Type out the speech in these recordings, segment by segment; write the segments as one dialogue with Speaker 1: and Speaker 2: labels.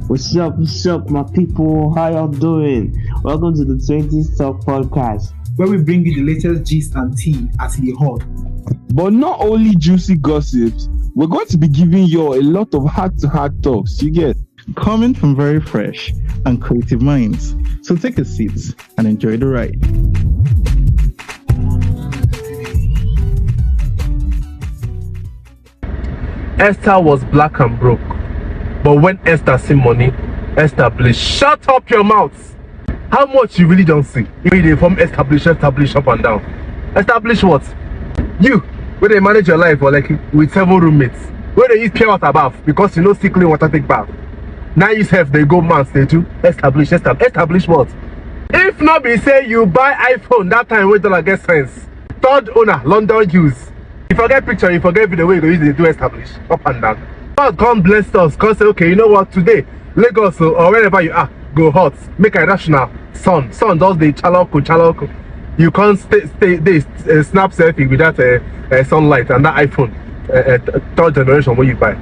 Speaker 1: What's up, my people? How y'all doing? Welcome to the 20s Talk Podcast,
Speaker 2: where we bring you the latest gist and tea as the hot.
Speaker 3: But not only juicy gossips, we're going to be giving you a lot of heart-to-heart talks, you get?
Speaker 4: Coming from very fresh and creative minds. So take a seat and enjoy the ride.
Speaker 5: Esther was black and broke. But when Esther see money, Esther, please shut up your mouth. How much you really don't see? You really from establish up and down. Establish what? You, where they manage your life or like with several roommates, where they use pure water bath because you know see clean water take bath. Now you have they go months they do establish what? If not be say you buy iPhone that time wait till I get sense. Third owner, London use. You forget picture, you forget video, you go use it to establish up and down. God come bless us, cause say okay, you know what, today Lagos or wherever you are, go hot, make a rational sun does the chaloko. You can't stay snap selfie with that sunlight and that iPhone third generation what you buy.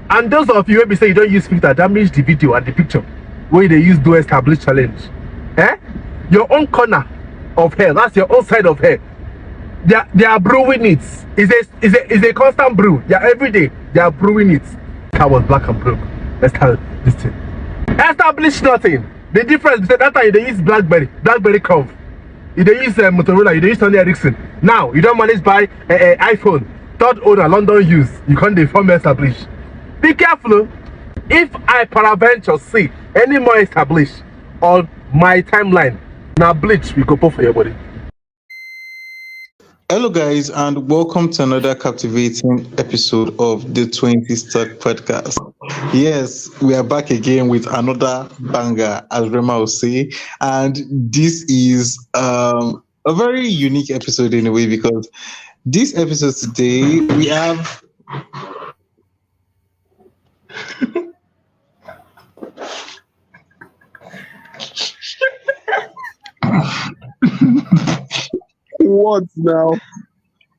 Speaker 5: And those of you maybe say you don't use filter, damage the video and the picture where they use do establish challenge. Your own corner of hair, that's your own side of hair. They are brewing it. Is a constant brew. Yeah, every day they are brewing it. I was black and broke. Let's start this thing. Establish nothing. The difference is that time they use BlackBerry Curve. You don't use Motorola, you don't use Sony Ericsson. Now you don't manage by iPhone. Third owner, London use. You can't inform establish. Be careful. If I paraventure see any more established on my timeline, now bleach we go put for your body.
Speaker 4: Hello guys, and welcome to another captivating episode of the 20s Talk Podcast. Yes, we are back again with another banger, as Rema will say, and this is a very unique episode in a way because this episode today we have
Speaker 3: What now?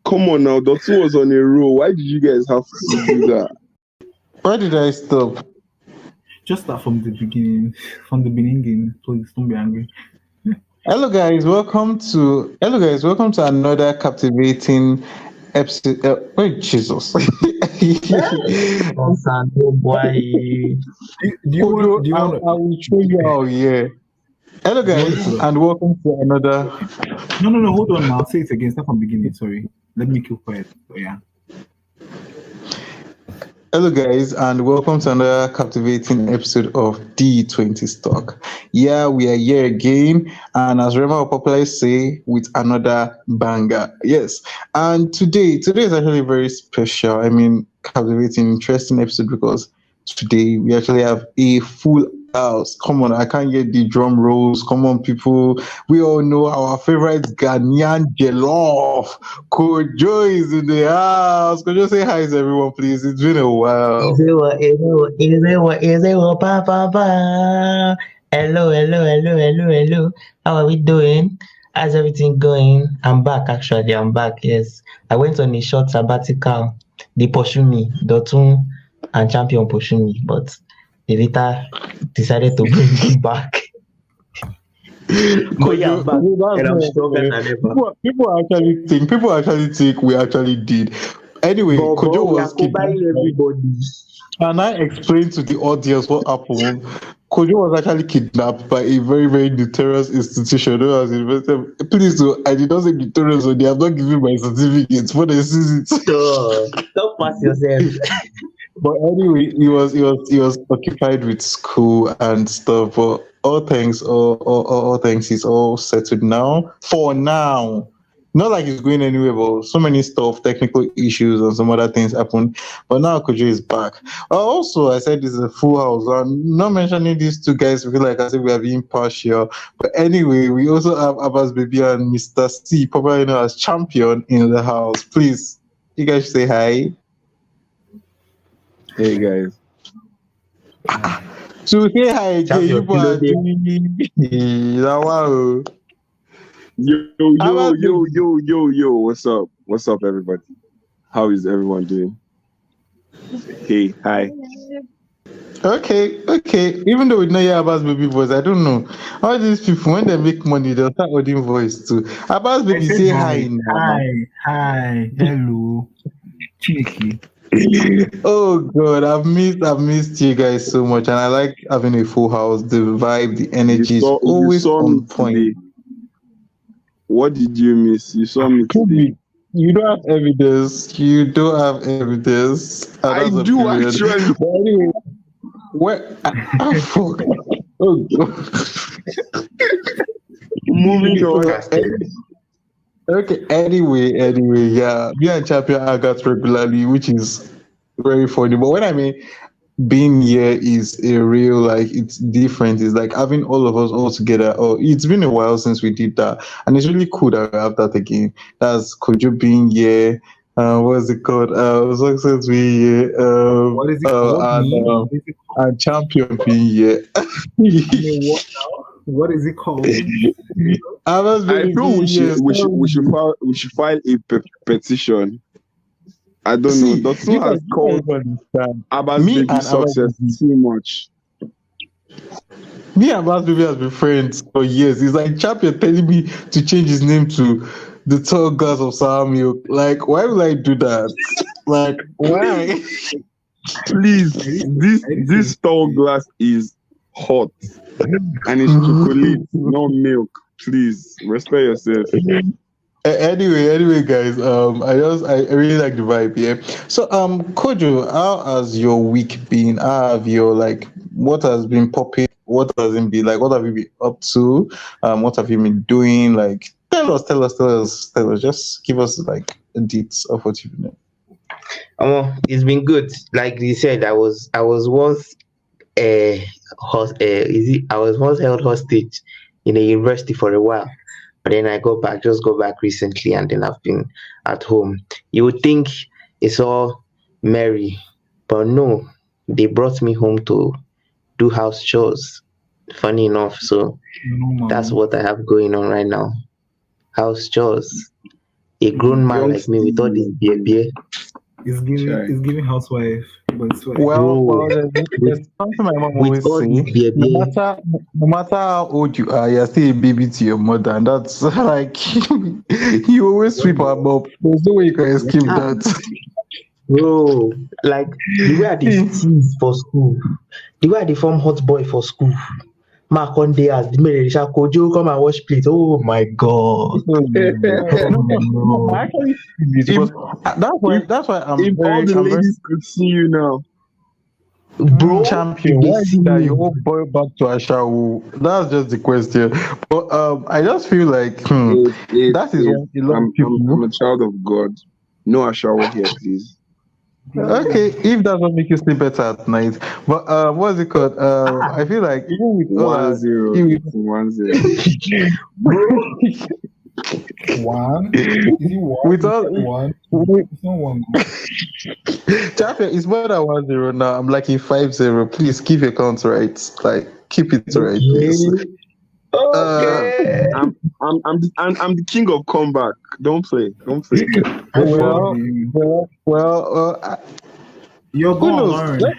Speaker 3: Come on now, the two was on a roll. Why did you guys have to do that?
Speaker 4: Why did I stop?
Speaker 2: Just start from the beginning. From the beginning, please don't be angry.
Speaker 4: Hello guys, welcome to another captivating episode. Wait, Jesus.
Speaker 1: boy.
Speaker 4: I will show you how, yeah. Hello guys, and welcome to another.
Speaker 2: No, hold on now. I'll say it again. Start from beginning. Sorry. Let me keep quiet. So, yeah.
Speaker 4: Hello guys, and welcome to another captivating episode of the 20s Talk. Yeah, we are here again, and as Rema will popularly say, with another banger. Yes, and today is actually very special. I mean, captivating, interesting episode because today we actually have a full house. Come on, I can't get the drum rolls. Come on, people. We all know our favorite Ghanaian jollof. Kojo is in the house. Kojo, say hi to everyone, please. It's been a while.
Speaker 1: Hello. How are we doing? How's everything going? I'm back, actually. I'm back, yes. I went on a short sabbatical. They pursued me. Dotun and Champion pursued me, but they later decided to bring me back. But yeah, I'm back, and I'm stronger than ever.
Speaker 4: People actually think we actually did. Anyway, Kojo was
Speaker 1: kidnapped everybody.
Speaker 4: And I explained to the audience what happened. Kojo was actually kidnapped by a very, very notorious institution. Please, I did not say notorious, so they have not given my certificates. But they see it.
Speaker 1: Don't pass yourself.
Speaker 4: But anyway, he was occupied with school and stuff. But all thanks, he's all settled now. For now. Not like he's going anywhere, but so many stuff, technical issues and some other things happened. But now Kojo is back. Also, I said this is a full house. I'm not mentioning these two guys because like I said, we are being partial. But anyway, we also have Abbas Baby and Mr. C, popularly known as Champion, in the house. Please, you guys say hi.
Speaker 3: Hey guys.
Speaker 4: So say hi, you are doing
Speaker 3: Yo, what's up everybody? How is everyone doing? Hey, hi.
Speaker 4: Okay. Even though we know your Abbas baby voice, I don't know. All these people, when they make money, they'll start adding voice too. Abbas
Speaker 2: I
Speaker 4: baby,
Speaker 2: said
Speaker 4: say
Speaker 2: hi.
Speaker 4: hi now.
Speaker 2: Hi. Hello. Chineke.
Speaker 4: Oh God, I've missed you guys so much, and I like having a full house. The vibe, the energy is
Speaker 3: You
Speaker 4: always
Speaker 3: saw me
Speaker 4: on point.
Speaker 3: today. What did you miss? You saw me today.
Speaker 4: Kobe, you don't have evidence. You don't have evidence. And
Speaker 3: I
Speaker 4: that's a
Speaker 3: do
Speaker 4: period.
Speaker 3: actually.
Speaker 4: But anyway, where? Fuck. Oh God.
Speaker 3: Moving on.
Speaker 4: Okay. Anyway, yeah. Me and Champion hang out regularly, which is very funny. But when I mean being here is a real like it's different. It's like having all of us all together. Oh, it's been a while since we did that, and it's really cool that we have that again. That's Kojo being here. What's it called? Success being here.
Speaker 2: What is it called? Me? What is it called?
Speaker 4: And Champion being here.
Speaker 2: I mean, what now? What is it called?
Speaker 4: I was
Speaker 3: I
Speaker 4: really
Speaker 3: feel
Speaker 4: being here.
Speaker 3: we should file a petition. I don't know.
Speaker 4: See,
Speaker 3: Dotun has
Speaker 4: you
Speaker 3: called
Speaker 4: guys understand.
Speaker 3: Abbas
Speaker 4: Me
Speaker 3: baby
Speaker 4: and Abbas
Speaker 3: success
Speaker 4: baby.
Speaker 3: too much.
Speaker 4: Me and Abbas baby has been friends for years. It's like Champion telling me to change his name to the tall girls of sour milk. Like, why would I do that? Like, why?
Speaker 3: Please, this tall glass is hot and it's chocolate, not milk. Please respect yourself.
Speaker 4: Anyway, guys. I really like the vibe here. So, Kojo, how has your week been? How have your like what has been popping? What has it been like? What have you been up to? What have you been doing? Like, tell us. Just give us like a deets of what you've been doing.
Speaker 1: It's been good. Like you said, I was once I was once held hostage in a university for a while, but then I just got back recently, and then I've been at home. You would think it's all merry, but no, they brought me home to do house chores. Funny enough, so
Speaker 2: No,
Speaker 1: that's
Speaker 2: man.
Speaker 1: what I have going on right now. House chores. A grown man
Speaker 3: Young
Speaker 1: like me with all this beer.
Speaker 2: It's giving housewife, but it's fine.
Speaker 4: Well,
Speaker 1: Bro,
Speaker 4: there's
Speaker 1: with
Speaker 4: something my mom
Speaker 1: with
Speaker 4: always
Speaker 1: all
Speaker 4: say.
Speaker 1: this
Speaker 4: No matter how old you are, you're still a baby to your mother, and that's like you always sweep her up. There's no way you can escape
Speaker 1: ah,
Speaker 4: that.
Speaker 1: bro, like the way I dey tease for school, the way I dey form hot boy for school. Mark one day as the Merisha Kojo come and wash plate. Oh my god.
Speaker 4: No, I
Speaker 1: No.
Speaker 4: actually feel it,
Speaker 3: If
Speaker 4: but that's why
Speaker 3: if all the
Speaker 4: I'm very
Speaker 3: ladies could see you now,
Speaker 1: Bro,
Speaker 4: champion.
Speaker 1: if they
Speaker 4: Why is
Speaker 1: see
Speaker 4: it that
Speaker 1: me,
Speaker 4: you all boil back to Ashawo? That's just the question. But I just feel like that is what a lot of
Speaker 3: I'm
Speaker 4: people.
Speaker 3: a child of God. No shower here, please.
Speaker 4: Okay, if that will make you sleep better at night. But what's it called? I feel like even with all our
Speaker 3: 1-0.
Speaker 4: even
Speaker 3: It's 1-0.
Speaker 1: bro,
Speaker 2: One? Is it one?
Speaker 4: with all
Speaker 2: One?
Speaker 4: with,
Speaker 2: It's not one.
Speaker 4: champion, it's more than 1-0 now. I'm like a 5-0. Please keep your count right. Like keep it right, please.
Speaker 1: okay,
Speaker 4: Uh,
Speaker 1: okay.
Speaker 3: I'm the king of comeback. Don't play.
Speaker 2: I feel
Speaker 4: well,
Speaker 2: you. You're
Speaker 4: who
Speaker 2: gonna
Speaker 4: knows?
Speaker 2: learn.
Speaker 4: Let's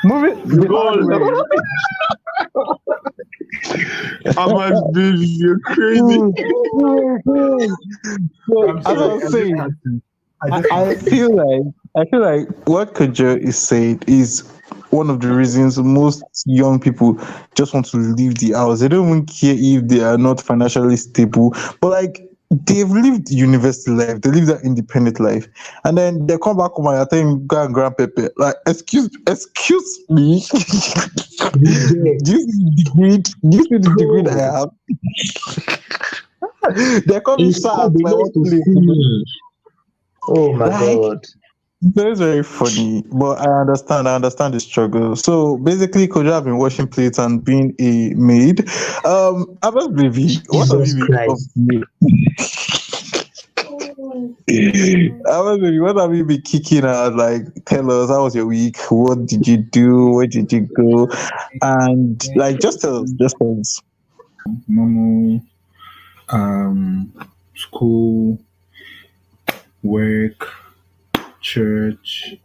Speaker 4: move it the hard way.
Speaker 3: Abbas baby, you're crazy.
Speaker 4: So,
Speaker 2: I'm
Speaker 4: as I
Speaker 2: sorry.
Speaker 4: was saying,
Speaker 2: I just
Speaker 4: I feel like what Kojo is saying is one of the reasons most young people just want to leave the house. They don't even care if they are not financially stable, but like they've lived university life, they live that independent life, and then they come back home and I think go and grab Pepe. Like, excuse me.
Speaker 1: Yeah,
Speaker 4: Do you see the degree? Do you see the degree that
Speaker 1: bro.
Speaker 4: I have? They're coming
Speaker 1: In school,
Speaker 4: sad.
Speaker 1: they
Speaker 4: Like
Speaker 1: love
Speaker 4: what
Speaker 1: to
Speaker 4: place?
Speaker 1: see me. Oh my
Speaker 4: Like
Speaker 1: god.
Speaker 4: that's very funny, but I understand. I understand the struggle. So basically, Kojo have been washing plates and being a maid. Abbas baby, what have
Speaker 1: Jesus
Speaker 4: you been up
Speaker 1: Christ.
Speaker 4: to? Abbas baby, what have you been kicking out? Like, tell us, how was your week? What did you do? Where did you go? And like, just tell us. Just tell us.
Speaker 2: normal school, work, church.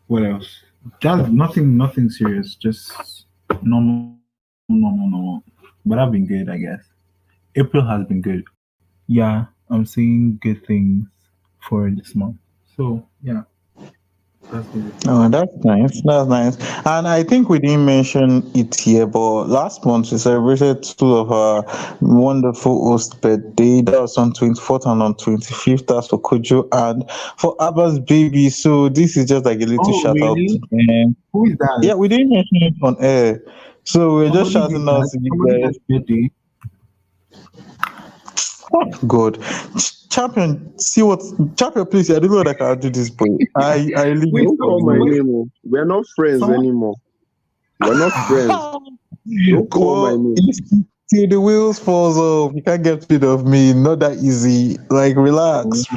Speaker 2: What else? Just nothing serious. Just normal. But I've been good, I guess. April has been good. Yeah, I'm seeing good things for this month. So yeah, that's basically
Speaker 4: Oh, that's nice. That's nice. And I think we didn't mention it here, but last month we celebrated two of our wonderful host birthday. That was on 24th and on 25th. That's for Kojo and for Abba's baby. So this is just like a little
Speaker 2: Oh,
Speaker 4: shout out to
Speaker 2: really?
Speaker 4: them.
Speaker 2: Who is that?
Speaker 4: Yeah, we didn't mention it on air. So we're just
Speaker 2: Somebody did
Speaker 4: shouting out
Speaker 2: that.
Speaker 4: to you
Speaker 2: Somebody
Speaker 4: guys.
Speaker 2: has birthday.
Speaker 4: God. Champion, see what champion please. I don't know what I can do this boy. I really
Speaker 2: Wait,
Speaker 4: need
Speaker 3: Don't call my
Speaker 2: wait.
Speaker 3: name. Oh. We're not friends
Speaker 2: Someone.
Speaker 3: anymore. We're not friends. Don't call my
Speaker 4: well,
Speaker 3: name.
Speaker 4: if till the wheels falls off, you can't get rid of me. Not that easy. Like relax,
Speaker 2: Mm.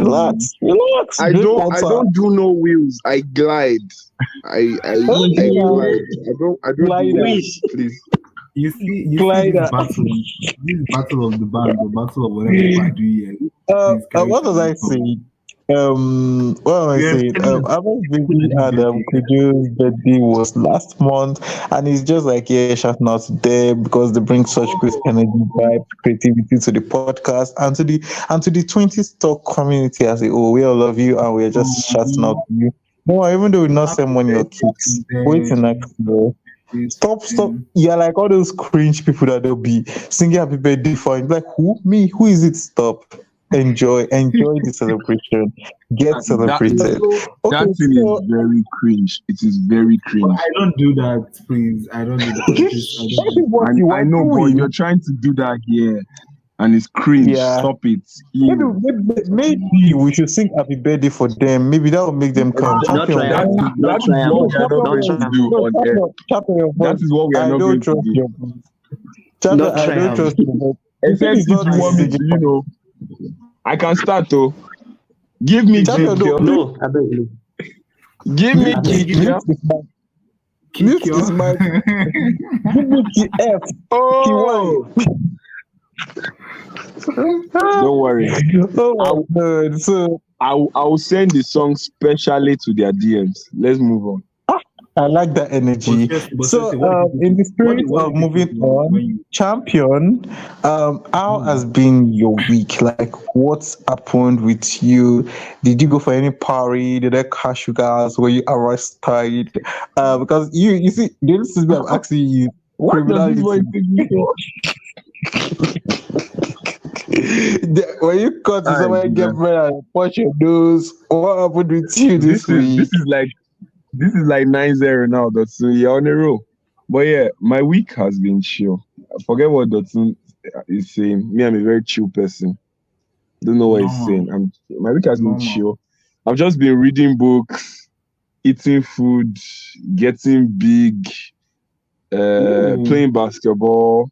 Speaker 4: relax.
Speaker 3: I
Speaker 4: Drink
Speaker 3: don't. I
Speaker 4: water.
Speaker 3: don't do no wheels. I glide. I. I. I
Speaker 4: Okay, now.
Speaker 3: glide. I don't do
Speaker 4: Glider,
Speaker 3: wheels. Please.
Speaker 2: You see this
Speaker 4: glider.
Speaker 2: battle of the band, or battle of whatever you are doing here. Please carry
Speaker 4: What was I
Speaker 2: on.
Speaker 4: saying? What am I
Speaker 2: Yes,
Speaker 4: saying?
Speaker 2: telling us
Speaker 4: Abba's
Speaker 2: who
Speaker 4: baby
Speaker 2: did his
Speaker 4: and
Speaker 2: birthday.
Speaker 4: Kuju's birthday was last month, and it's just like yeah, shouting out to them because they bring such great energy,
Speaker 2: Oh,
Speaker 4: vibe, creativity to the podcast and to the 20 stock community as a whole. We all love you, and we're just shouting out
Speaker 2: oh,
Speaker 4: to you. No, even though we not
Speaker 2: happy
Speaker 4: send money or
Speaker 2: birthday
Speaker 4: kicks,
Speaker 2: to
Speaker 4: wait till next
Speaker 2: them.
Speaker 4: year.
Speaker 2: Birthday to
Speaker 4: Stop.
Speaker 2: them.
Speaker 4: You're like all those cringe people that they'll be singing happy birthday for. And like, who? Me? Who is it? Stop. Enjoy the celebration. Get
Speaker 3: That
Speaker 4: celebrated.
Speaker 2: So,
Speaker 4: Okay,
Speaker 3: that thing is
Speaker 4: so
Speaker 3: very cringe. It is very
Speaker 2: but
Speaker 3: cringe.
Speaker 2: I don't do that, please. I don't do that. This I don't
Speaker 4: that
Speaker 2: do
Speaker 4: is what
Speaker 3: And
Speaker 4: you
Speaker 3: I
Speaker 4: are
Speaker 3: know, but you're
Speaker 4: doing.
Speaker 3: trying to do that here, and it's cringe.
Speaker 4: Yeah.
Speaker 3: Stop it.
Speaker 4: Maybe,
Speaker 3: Ew.
Speaker 4: maybe we should sing happy birthday for them. Maybe that will make them come.
Speaker 1: Not
Speaker 4: Champion,
Speaker 1: try
Speaker 3: That
Speaker 1: am.
Speaker 3: is
Speaker 4: why?
Speaker 3: that
Speaker 1: Not
Speaker 3: is
Speaker 1: try am.
Speaker 3: what
Speaker 4: No,
Speaker 3: we are not
Speaker 4: champion,
Speaker 1: Don't
Speaker 3: going
Speaker 4: why?
Speaker 1: try
Speaker 3: to
Speaker 1: am.
Speaker 3: do
Speaker 4: No,
Speaker 3: on air.
Speaker 4: champion, your
Speaker 3: That
Speaker 4: voice.
Speaker 3: is what we are
Speaker 4: I
Speaker 3: not
Speaker 4: don't
Speaker 3: going to
Speaker 4: trust
Speaker 3: do.
Speaker 4: your voice. Champion,
Speaker 1: Not
Speaker 4: I
Speaker 1: try
Speaker 4: don't
Speaker 1: am.
Speaker 4: trust your voice. The thing
Speaker 3: Except
Speaker 4: is
Speaker 3: if
Speaker 4: not
Speaker 3: you
Speaker 4: the
Speaker 3: want me to,
Speaker 4: singing part.
Speaker 3: I can start though. Give me
Speaker 2: that.
Speaker 4: Champion,
Speaker 3: kick,
Speaker 4: no,
Speaker 3: yo.
Speaker 4: please
Speaker 1: No, I beg you.
Speaker 3: Give me
Speaker 1: I
Speaker 4: mute,
Speaker 1: beg
Speaker 3: kick,
Speaker 1: you.
Speaker 4: mute
Speaker 3: yeah.
Speaker 4: this mic.
Speaker 2: Kick
Speaker 4: Mute this
Speaker 2: your.
Speaker 4: mic. Give me key F. Key Y.
Speaker 3: Oh, don't worry.
Speaker 4: Oh
Speaker 3: I'll,
Speaker 4: my god. So
Speaker 3: I'll send the song specially to their DMs. Let's move on.
Speaker 4: I like that energy.
Speaker 2: But
Speaker 4: So
Speaker 2: seriously, what did
Speaker 4: in
Speaker 2: people
Speaker 4: the
Speaker 2: what
Speaker 4: spirit
Speaker 2: what
Speaker 4: of
Speaker 2: did people
Speaker 4: moving
Speaker 2: do
Speaker 4: on,
Speaker 2: when you
Speaker 4: champion, how
Speaker 2: hmm.
Speaker 4: has been your week? Like what's happened with you? Did you go for any party? Did I catch you guys? Were you arrested? Because you see, this is me I'm asking you
Speaker 3: What does this
Speaker 4: criminality.
Speaker 3: voice take me for?
Speaker 4: When you cut to
Speaker 3: Alright,
Speaker 4: somebody get
Speaker 3: Jesus.
Speaker 4: married and punch your nose, what happened with you this
Speaker 3: This is
Speaker 4: week?
Speaker 3: this is like this is like 9-0 now, Dotsun. You're on a roll. But yeah, my week has been chill. I forget what Dotsun is saying. Me, I'm a very chill person. Don't know what he's
Speaker 2: Normal,
Speaker 3: saying. My week has been
Speaker 2: normal.
Speaker 3: chill. I've just been reading books, eating food, getting big,
Speaker 2: Ooh,
Speaker 3: playing basketball.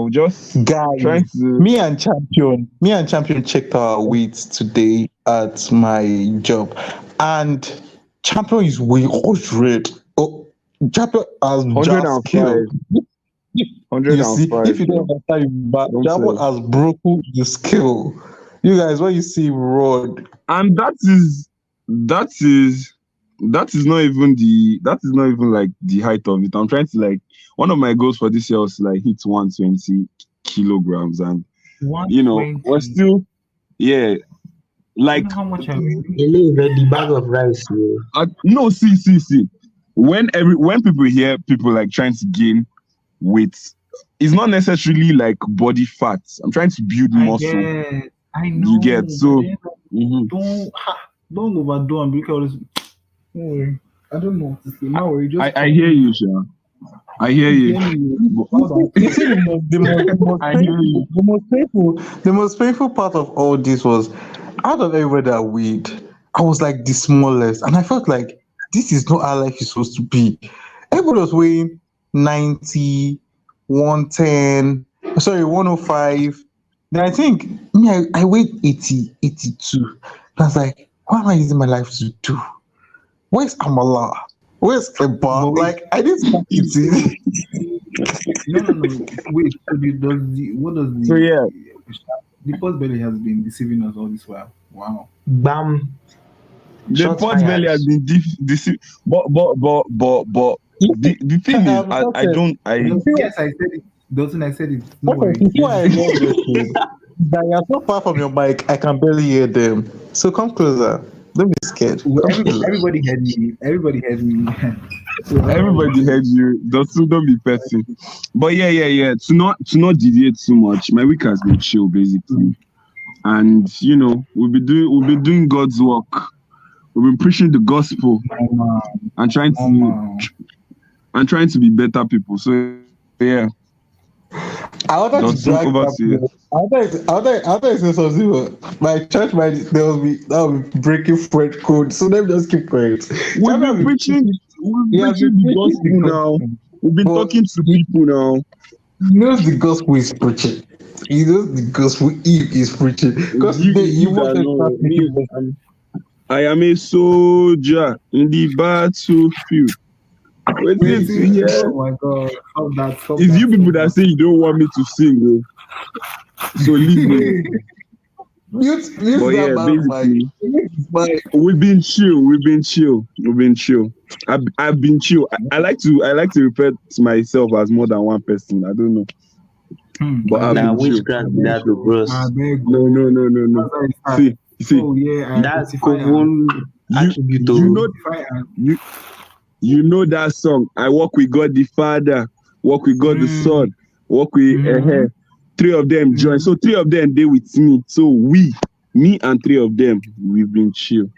Speaker 3: Just
Speaker 4: Guys,
Speaker 3: trying to.
Speaker 4: me and champion checked our weights today at my job, and champion is way 100. Oh, champion has just
Speaker 3: 105.
Speaker 4: killed. You see,
Speaker 3: 105.
Speaker 4: if you don't understand, but
Speaker 3: Don't
Speaker 4: champion
Speaker 3: tell.
Speaker 4: has broken the scale. You guys, when you see Rod,
Speaker 3: And that is that is not even like the height of it. I'm trying to like one of my goals for this year was to like hit 120 kilograms, and we're
Speaker 2: 120.
Speaker 3: still, yeah,
Speaker 2: You
Speaker 3: like
Speaker 2: know how much I weigh?
Speaker 1: Ele the bag of rice. You.
Speaker 3: no, see. When people hear people like trying to gain weight, it's not necessarily like body fat. I'm trying to build
Speaker 2: I
Speaker 3: muscle.
Speaker 2: get, I
Speaker 3: You
Speaker 2: know,
Speaker 3: get
Speaker 2: but
Speaker 3: so.
Speaker 2: then
Speaker 3: Mhm.
Speaker 2: don't overdo and because don't worry. I don't know what to say. No worry, just
Speaker 3: I hear you, Sha. I hear you.
Speaker 2: Anyway,
Speaker 3: But
Speaker 4: you see
Speaker 3: I hear you.
Speaker 4: the most painful part of all this was out of everybody that weighed, I was like the smallest, and I felt like this is not how life is supposed to be. Everybody was weighing 90, 110, sorry, 105. Then I think me, I weighed 80, 82. I was like, what am I using my life to do? Where's Amala? Where's
Speaker 2: but
Speaker 4: Eba?
Speaker 2: wait,
Speaker 4: Like, I didn't start eating.
Speaker 2: no. Wait, so what does
Speaker 3: So yeah,
Speaker 2: the post belly has been deceiving us all this while? Wow.
Speaker 1: Bam.
Speaker 3: The
Speaker 1: Shots
Speaker 3: pot belly has
Speaker 1: fired.
Speaker 3: been deceived. But the thing is, I don't. I
Speaker 2: Yes, I said it. Dalton, I said it. No
Speaker 4: Okay,
Speaker 2: worry.
Speaker 4: you see why I love your shit? That you're so far from your mic, I can barely hear them. So come closer. Don't be scared. Come closer.
Speaker 2: Everybody heard me. Everybody heard me. So
Speaker 3: everybody heard you. Don't be person. But yeah. To not deviate too much. My week has been chill basically, and we've been doing God's work. We've been preaching the gospel
Speaker 2: normal,
Speaker 3: and trying to
Speaker 2: normal.
Speaker 3: and trying to be better people. So yeah,
Speaker 4: I wanted to
Speaker 3: Dotun,
Speaker 4: drag
Speaker 3: over to you.
Speaker 4: champion. I wanted to say something, but my church might tell me that will be breaking French code. So let me just keep quiet.
Speaker 3: We've
Speaker 4: Champion,
Speaker 3: been preaching. We've
Speaker 4: he
Speaker 3: been
Speaker 4: has
Speaker 3: preaching
Speaker 4: been
Speaker 3: the
Speaker 4: preaching the
Speaker 3: gospel now.
Speaker 4: gospel,
Speaker 3: We've been
Speaker 4: but
Speaker 3: talking to people now.
Speaker 4: he knows the gospel is preaching. He knows the gospel he is preaching. Because
Speaker 3: You,
Speaker 4: today he
Speaker 3: you that
Speaker 4: wanted to
Speaker 3: know
Speaker 4: start making
Speaker 3: me. I am a soldier in the battlefield. Waiting to
Speaker 2: Waiting.
Speaker 3: hear.
Speaker 2: Oh my God. Stop that. Stop
Speaker 3: It's
Speaker 2: that.
Speaker 3: you people
Speaker 2: Stop
Speaker 3: that
Speaker 2: that.
Speaker 3: say you don't want me to sing, so leave me.
Speaker 4: mute
Speaker 3: But
Speaker 4: that
Speaker 3: yeah,
Speaker 4: man mic.
Speaker 3: basically,
Speaker 4: Mute his mic.
Speaker 3: we've been chill. I've been chill. I like to refer to myself as more than one person. I don't know, but
Speaker 2: I
Speaker 3: I've
Speaker 2: beg
Speaker 1: Now
Speaker 3: been
Speaker 2: you.
Speaker 3: chill.
Speaker 2: I
Speaker 1: witchcraft be
Speaker 2: beg
Speaker 1: that, oh,
Speaker 2: you. I
Speaker 1: bros.
Speaker 2: beg
Speaker 3: No,
Speaker 2: you.
Speaker 3: no, no, no, no.
Speaker 2: That's how it starts.
Speaker 3: See.
Speaker 2: Oh yeah, I
Speaker 1: That's
Speaker 2: identify as.
Speaker 1: common
Speaker 3: You
Speaker 1: attribute
Speaker 3: you know
Speaker 1: to
Speaker 2: Identify as.
Speaker 3: you you know that song. I walk with God the Father, walk with God the
Speaker 2: Mm,
Speaker 3: Son, walk with
Speaker 2: mm,
Speaker 3: three of them join.
Speaker 2: mm.
Speaker 3: So three of them they with me. So me and three of them, we've been chill.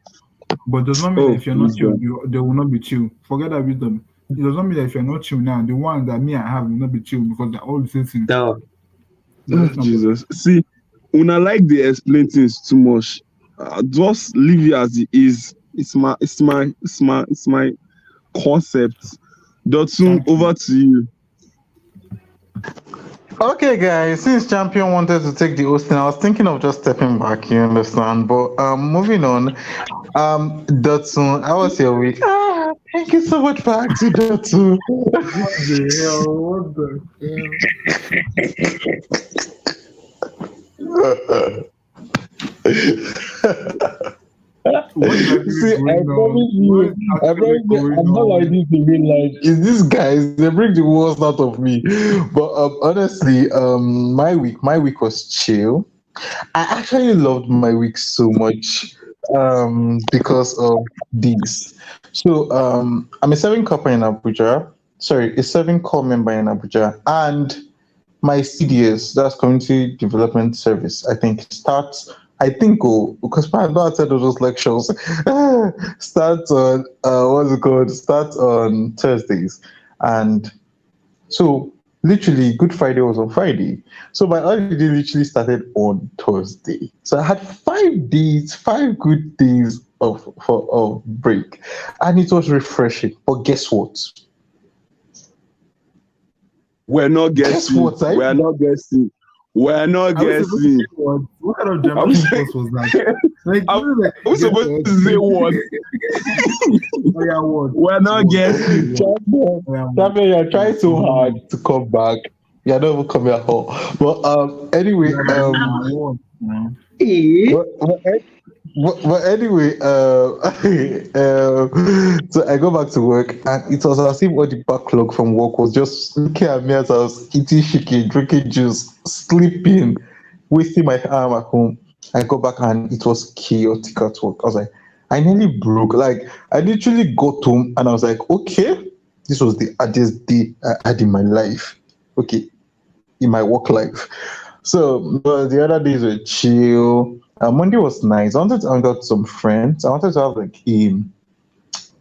Speaker 2: But does not mean that
Speaker 3: Oh,
Speaker 2: if you're not chill,
Speaker 3: wisdom.
Speaker 2: they will not be chill. Forget that wisdom. It does not mean that if you're not chill now, the ones that me I have will not be chill because they're all the same thing.
Speaker 1: no.
Speaker 2: So let's not bother.
Speaker 3: Jesus. See, when I like the explain things too much, just leave it as it is. It's my concept. Dotun,
Speaker 2: Thank you.
Speaker 3: over to you.
Speaker 4: Okay, guys, since Champion wanted to take the hosting, I was thinking of just stepping back, you understand? But moving on, Dotsun, how was your week? Thank you so much for asking, Dotsun.
Speaker 2: What the hell? What the hell? What is
Speaker 4: See,
Speaker 2: actually
Speaker 4: I
Speaker 2: going on?
Speaker 4: promise
Speaker 2: What
Speaker 4: you,
Speaker 2: is
Speaker 4: I
Speaker 2: actually
Speaker 4: promise you,
Speaker 2: going
Speaker 4: I'm not like
Speaker 2: on?
Speaker 4: this in real life. It's these guys, they bring the worst out of me. But honestly, my week was chill. I actually loved my week so much because of this. So I'm a serving corps in Abuja. Sorry, a serving corps member in Abuja, and my CDS, that's Community Development Service, I think starts. I think because my dad said those lectures starts on what's it called? Starts on Thursdays, and so literally Good Friday was on Friday. So my holiday literally started on Thursday. So I had 5 days, 5 good days of break. And it was refreshing. But guess what?
Speaker 3: We're not
Speaker 4: Guess
Speaker 3: guessing.
Speaker 4: what?
Speaker 3: We're not guessing. We're not
Speaker 2: Are we supposed to
Speaker 3: guessing.
Speaker 2: say what? What kind of
Speaker 3: Are we,
Speaker 2: dramatic pause was that? Like,
Speaker 3: are
Speaker 2: this is like,
Speaker 3: we
Speaker 2: guess
Speaker 3: supposed to say what?
Speaker 2: Oh yeah, what?
Speaker 3: We're not
Speaker 2: What?
Speaker 3: guessing.
Speaker 2: What?
Speaker 4: Champion,
Speaker 2: Oh yeah, what?
Speaker 4: Champion, you're trying so hard
Speaker 2: Mm.
Speaker 4: to come back. You're not even coming at all. But anyway,
Speaker 2: Yeah, what?
Speaker 1: Eh?
Speaker 4: but anyway, so I go back to work, and it was as if all the backlog from work was just looking at me as I was eating chicken, drinking juice, sleeping, wasting my time at home. I go back, and it was chaotic at work. I was like, I nearly broke. Like, I literally got home, and I was like, okay, this was the hardest day I had in my life. Okay, in my work life. So but the other days were chill. Monday was nice. I wanted to hang out with some friends. I wanted to have like a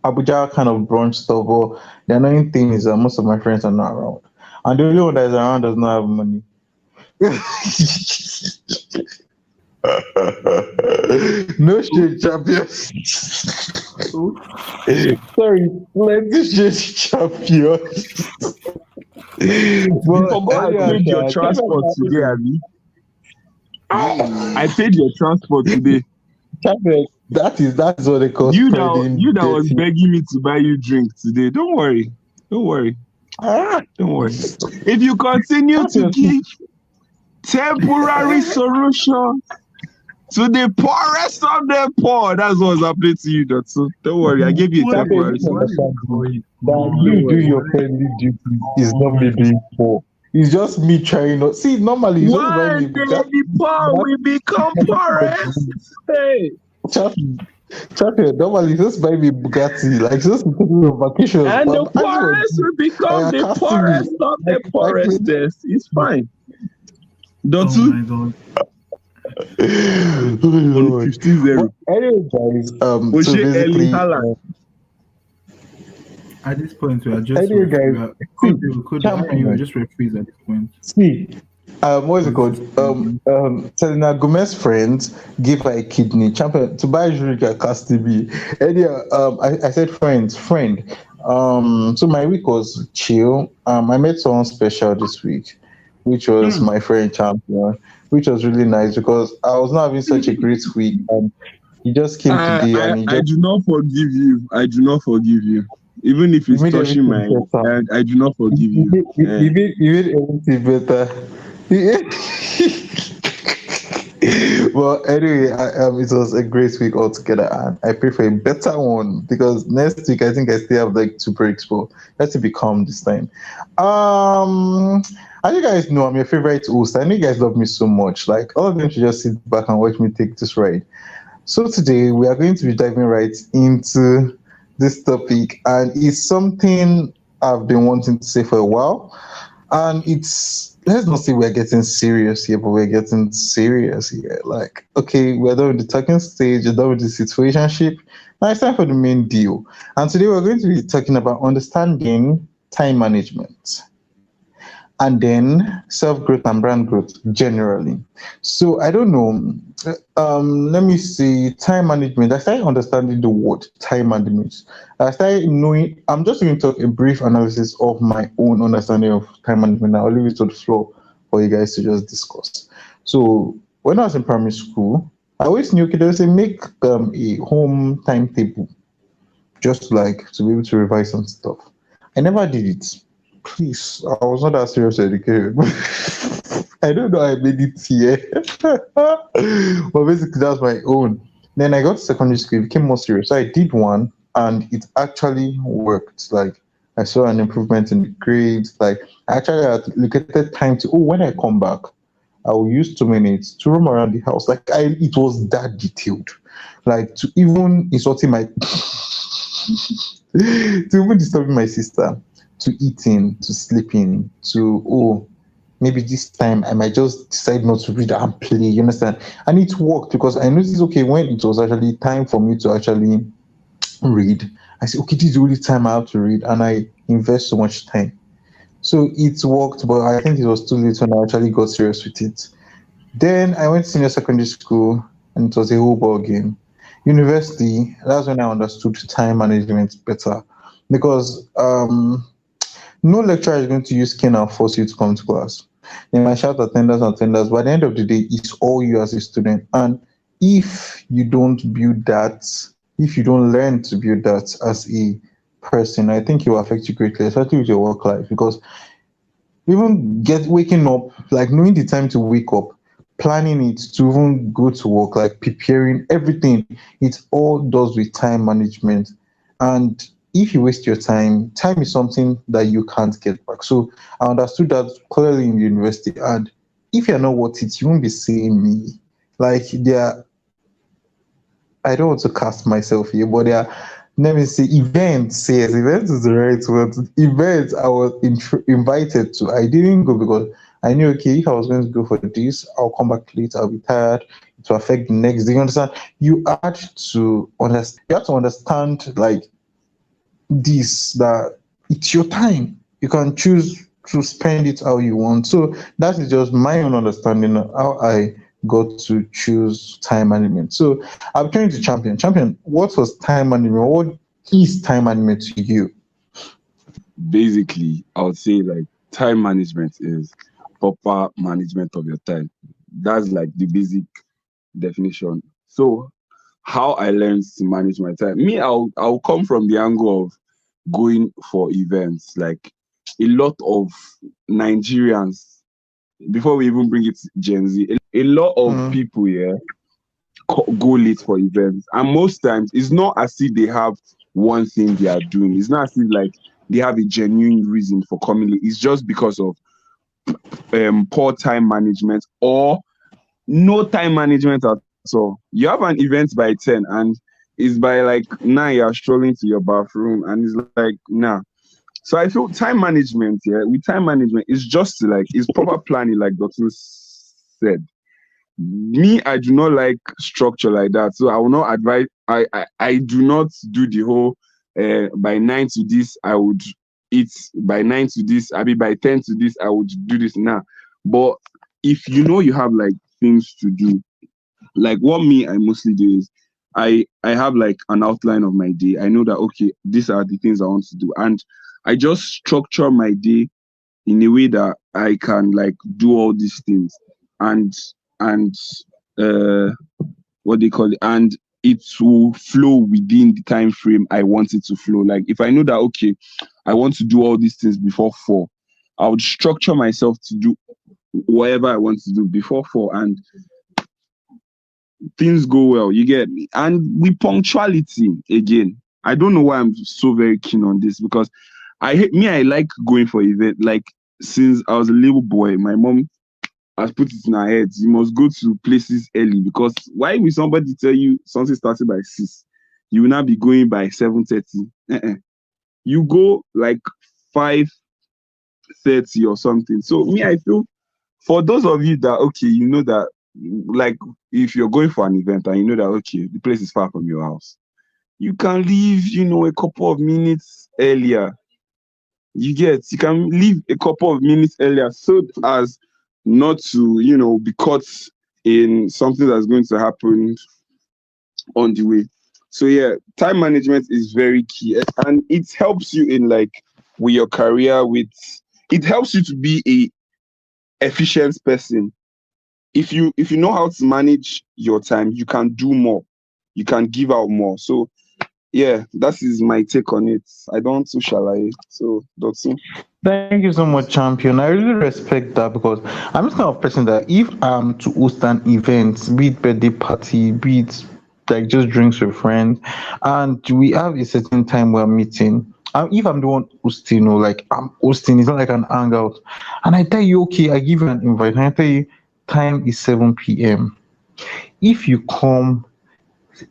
Speaker 4: Abuja kind of brunch stuff. But the annoying thing is that most of my friends are not around, and the only one that is around does not have money. No shit, champion. Sorry, plenty shit, champion.
Speaker 3: You
Speaker 4: But
Speaker 3: forgot I paid your transport today, Abby. I paid your transport today.
Speaker 4: champion, that is what they call
Speaker 3: You
Speaker 4: spreading
Speaker 3: that was
Speaker 4: dirty.
Speaker 3: begging me to buy you drink today. Don't worry. Don't worry. Don't worry. If you continue to
Speaker 4: Champion,
Speaker 3: give temporary solution, to the poorest of the poor. That's what's happening to you, Dotsu. Don't worry, I gave you a
Speaker 2: Why
Speaker 3: temporary
Speaker 4: Champion, you
Speaker 2: why
Speaker 3: solution.
Speaker 2: is
Speaker 4: understand
Speaker 2: it
Speaker 4: me.
Speaker 2: going
Speaker 4: That
Speaker 2: on?
Speaker 4: you
Speaker 3: Don't
Speaker 4: do
Speaker 3: worry.
Speaker 4: your friendly duties is not me being poor. It's just me trying not. See, normally you just buy me
Speaker 3: One day the poor will become poorest. Hey.
Speaker 4: Champion, normally just buy me Bugatti. Like just to take me on vacations.
Speaker 3: And
Speaker 4: But
Speaker 3: the
Speaker 4: I'm asking of
Speaker 3: poorest
Speaker 4: you,
Speaker 3: will become
Speaker 4: are
Speaker 3: the
Speaker 4: casting me.
Speaker 3: poorest of the
Speaker 4: Like
Speaker 3: poorestest. It's fine.
Speaker 2: Oh
Speaker 3: Dotsu,
Speaker 2: my god.
Speaker 4: oh
Speaker 3: on
Speaker 4: Lord.
Speaker 3: 15-0.
Speaker 4: But anyway, guys, so
Speaker 3: Oshe Eli
Speaker 4: basically,
Speaker 3: Haaland.
Speaker 2: At this point, we are just
Speaker 4: anyway, guys, see,
Speaker 2: Code, I and you are
Speaker 4: champion,
Speaker 2: just referees at this point.
Speaker 4: see, what's it
Speaker 2: Because
Speaker 4: called?
Speaker 2: this is
Speaker 4: Selena Gomez's friends gave her a kidney. Champion to buy Jurica Castibi. Earlier, I said friend. So my week was chill. I met someone special this week, which was my friend Champion, which was really nice because I was not having such a great week, and he just came today and he
Speaker 3: I
Speaker 4: just
Speaker 3: do not forgive you. I do not forgive you. Even if
Speaker 4: he
Speaker 3: it's
Speaker 4: made
Speaker 3: touching
Speaker 4: everything
Speaker 3: my
Speaker 4: better.
Speaker 3: I do not forgive you. Eh.
Speaker 4: He made everything better. Well, anyway, it was a great week altogether, and I pray for a better one because next week I think I still have like 2 breaks, but let's be calm this time. As you guys know, I'm your favorite host. I know you guys love me so much. Like all of them should just sit back and watch me take this ride. So today we are going to be diving right into this topic, and it's something I've been wanting to say for a while. And it's let's not say we're getting serious here, but we're getting serious here. Like, okay, we're done with the talking stage, we're done with the situationship. Now it's time for the main deal. And today we're going to be talking about understanding time management and then self growth and brand growth generally. So I don't know. Let me see. Time management. I started understanding the word time management. I started knowing. I'm just going to talk a brief analysis of my own understanding of time management. I'll leave it to the floor for you guys to just discuss. So when I was in primary school, I always knew okay, they would say make a home timetable just like to be able to revise some stuff. I never did it. Please, I was not that serious educated. I don't know how I made it here. But basically, that's my own. Then I got to secondary school, it became more serious. So I did one and it actually worked. Like, I saw an improvement in the grades. Like, I actually had allocated time to, oh, when I come back, I will use 2 minutes to roam around the house. Like, it was that detailed. Like, to even insulting my to even disturbing my sister, to eating, to sleeping, to oh, maybe this time I might just decide not to read and play. You understand? And it worked because I noticed okay, when it was actually time for me to actually read, I said, okay, this is the only time I have to read, and I invest so much time. So it worked, but I think it was too late when I actually got serious with it. Then I went to senior secondary school and it was a whole ball game. University, that's when I understood time management better because no lecturer is going to use cane and force you to come to class. They might shout attendance. By the end of the day, it's all you as a student. And if you don't build that, if you don't learn to build that as a person, I think it will affect you greatly, especially with your work life. Because even get waking up, like knowing the time to wake up, planning it to even go to work, like preparing everything, it all does with time management. And if you waste your time is something that you can't get back. So I understood that clearly in the university. And if you're not worth it, you won't be seeing me. Like there, I don't want to cast myself here, but there are, let me say, events. Yes, events is the right word. Events I was invited to. I didn't go because I knew, okay, if I was going to go for this, I'll come back late. I'll be tired. It will affect the next day. You understand? You had to understand. You have to understand, like this, that it's your time. You can choose to spend it how you want. So that is just my own understanding of how I got to choose time management. So I'm turning to champion. Champion, what was time management? What is time management to you?
Speaker 3: Basically, I would say like time management is proper management of your time. That's like the basic definition. So how I learned to manage my time. Me, I'll come from the angle of going for events. Like a lot of Nigerians, before we even bring it to Gen Z, a lot of
Speaker 4: Mm,
Speaker 3: people here go late for events, and most times it's not as if they have one thing they are doing. It's not as if like they have a genuine reason for coming late. It's just because of poor time management or no time management at all. You have an event by 10 and it's by like 9 you're strolling to your bathroom and it's like nah. So I feel time management, with time management, it's just like it's proper planning, like Dr. said. Me, I do not like structure like that. So I will not advise I do not do the whole by 9 to this, I would eat by 9 to this, I mean by 10 to this, I would do this now. But if you know you have like things to do, like what me I mostly do is I have like an outline of my day. I know that okay, these are the things I want to do, and I just structure my day in a way that I can like do all these things and what they call it, and it will flow within the time frame I want it to flow. Like if I know that okay, I want to do all these things before 4, I would structure myself to do whatever I want to do before 4, and things go well. You get me? And with punctuality again, I don't know why I'm so very keen on this because I like going for events. Like since I was a little boy, my mom has put it in her head, you must go to places early because why will somebody tell you something started by 6? You will not be going by 7:30. You go like 5:30 or something. So me, I feel for those of you that okay, you know that like if you're going for an event and you know that okay, the place is far from your house, you can leave, a couple of minutes earlier. You can leave a couple of minutes earlier so as not to, be caught in something that's going to happen on the way. So yeah, time management is very key and it helps you in like with your career, it helps you to be a efficient person. If you know how to manage your time, you can do more, you can give out more. So yeah, that is my take on it. I don't too shall I. So Dotson.
Speaker 4: Thank you so much, champion. I really respect that because I'm this kind of person that if I'm to host an event, be it birthday party, be it like just drinks with friends, and we have a certain time we're meeting. And if I'm the one hosting, or like I'm hosting, it's not like an hangout. And I tell you, okay, I give you an invite, and I tell you, time is 7 p.m. If you come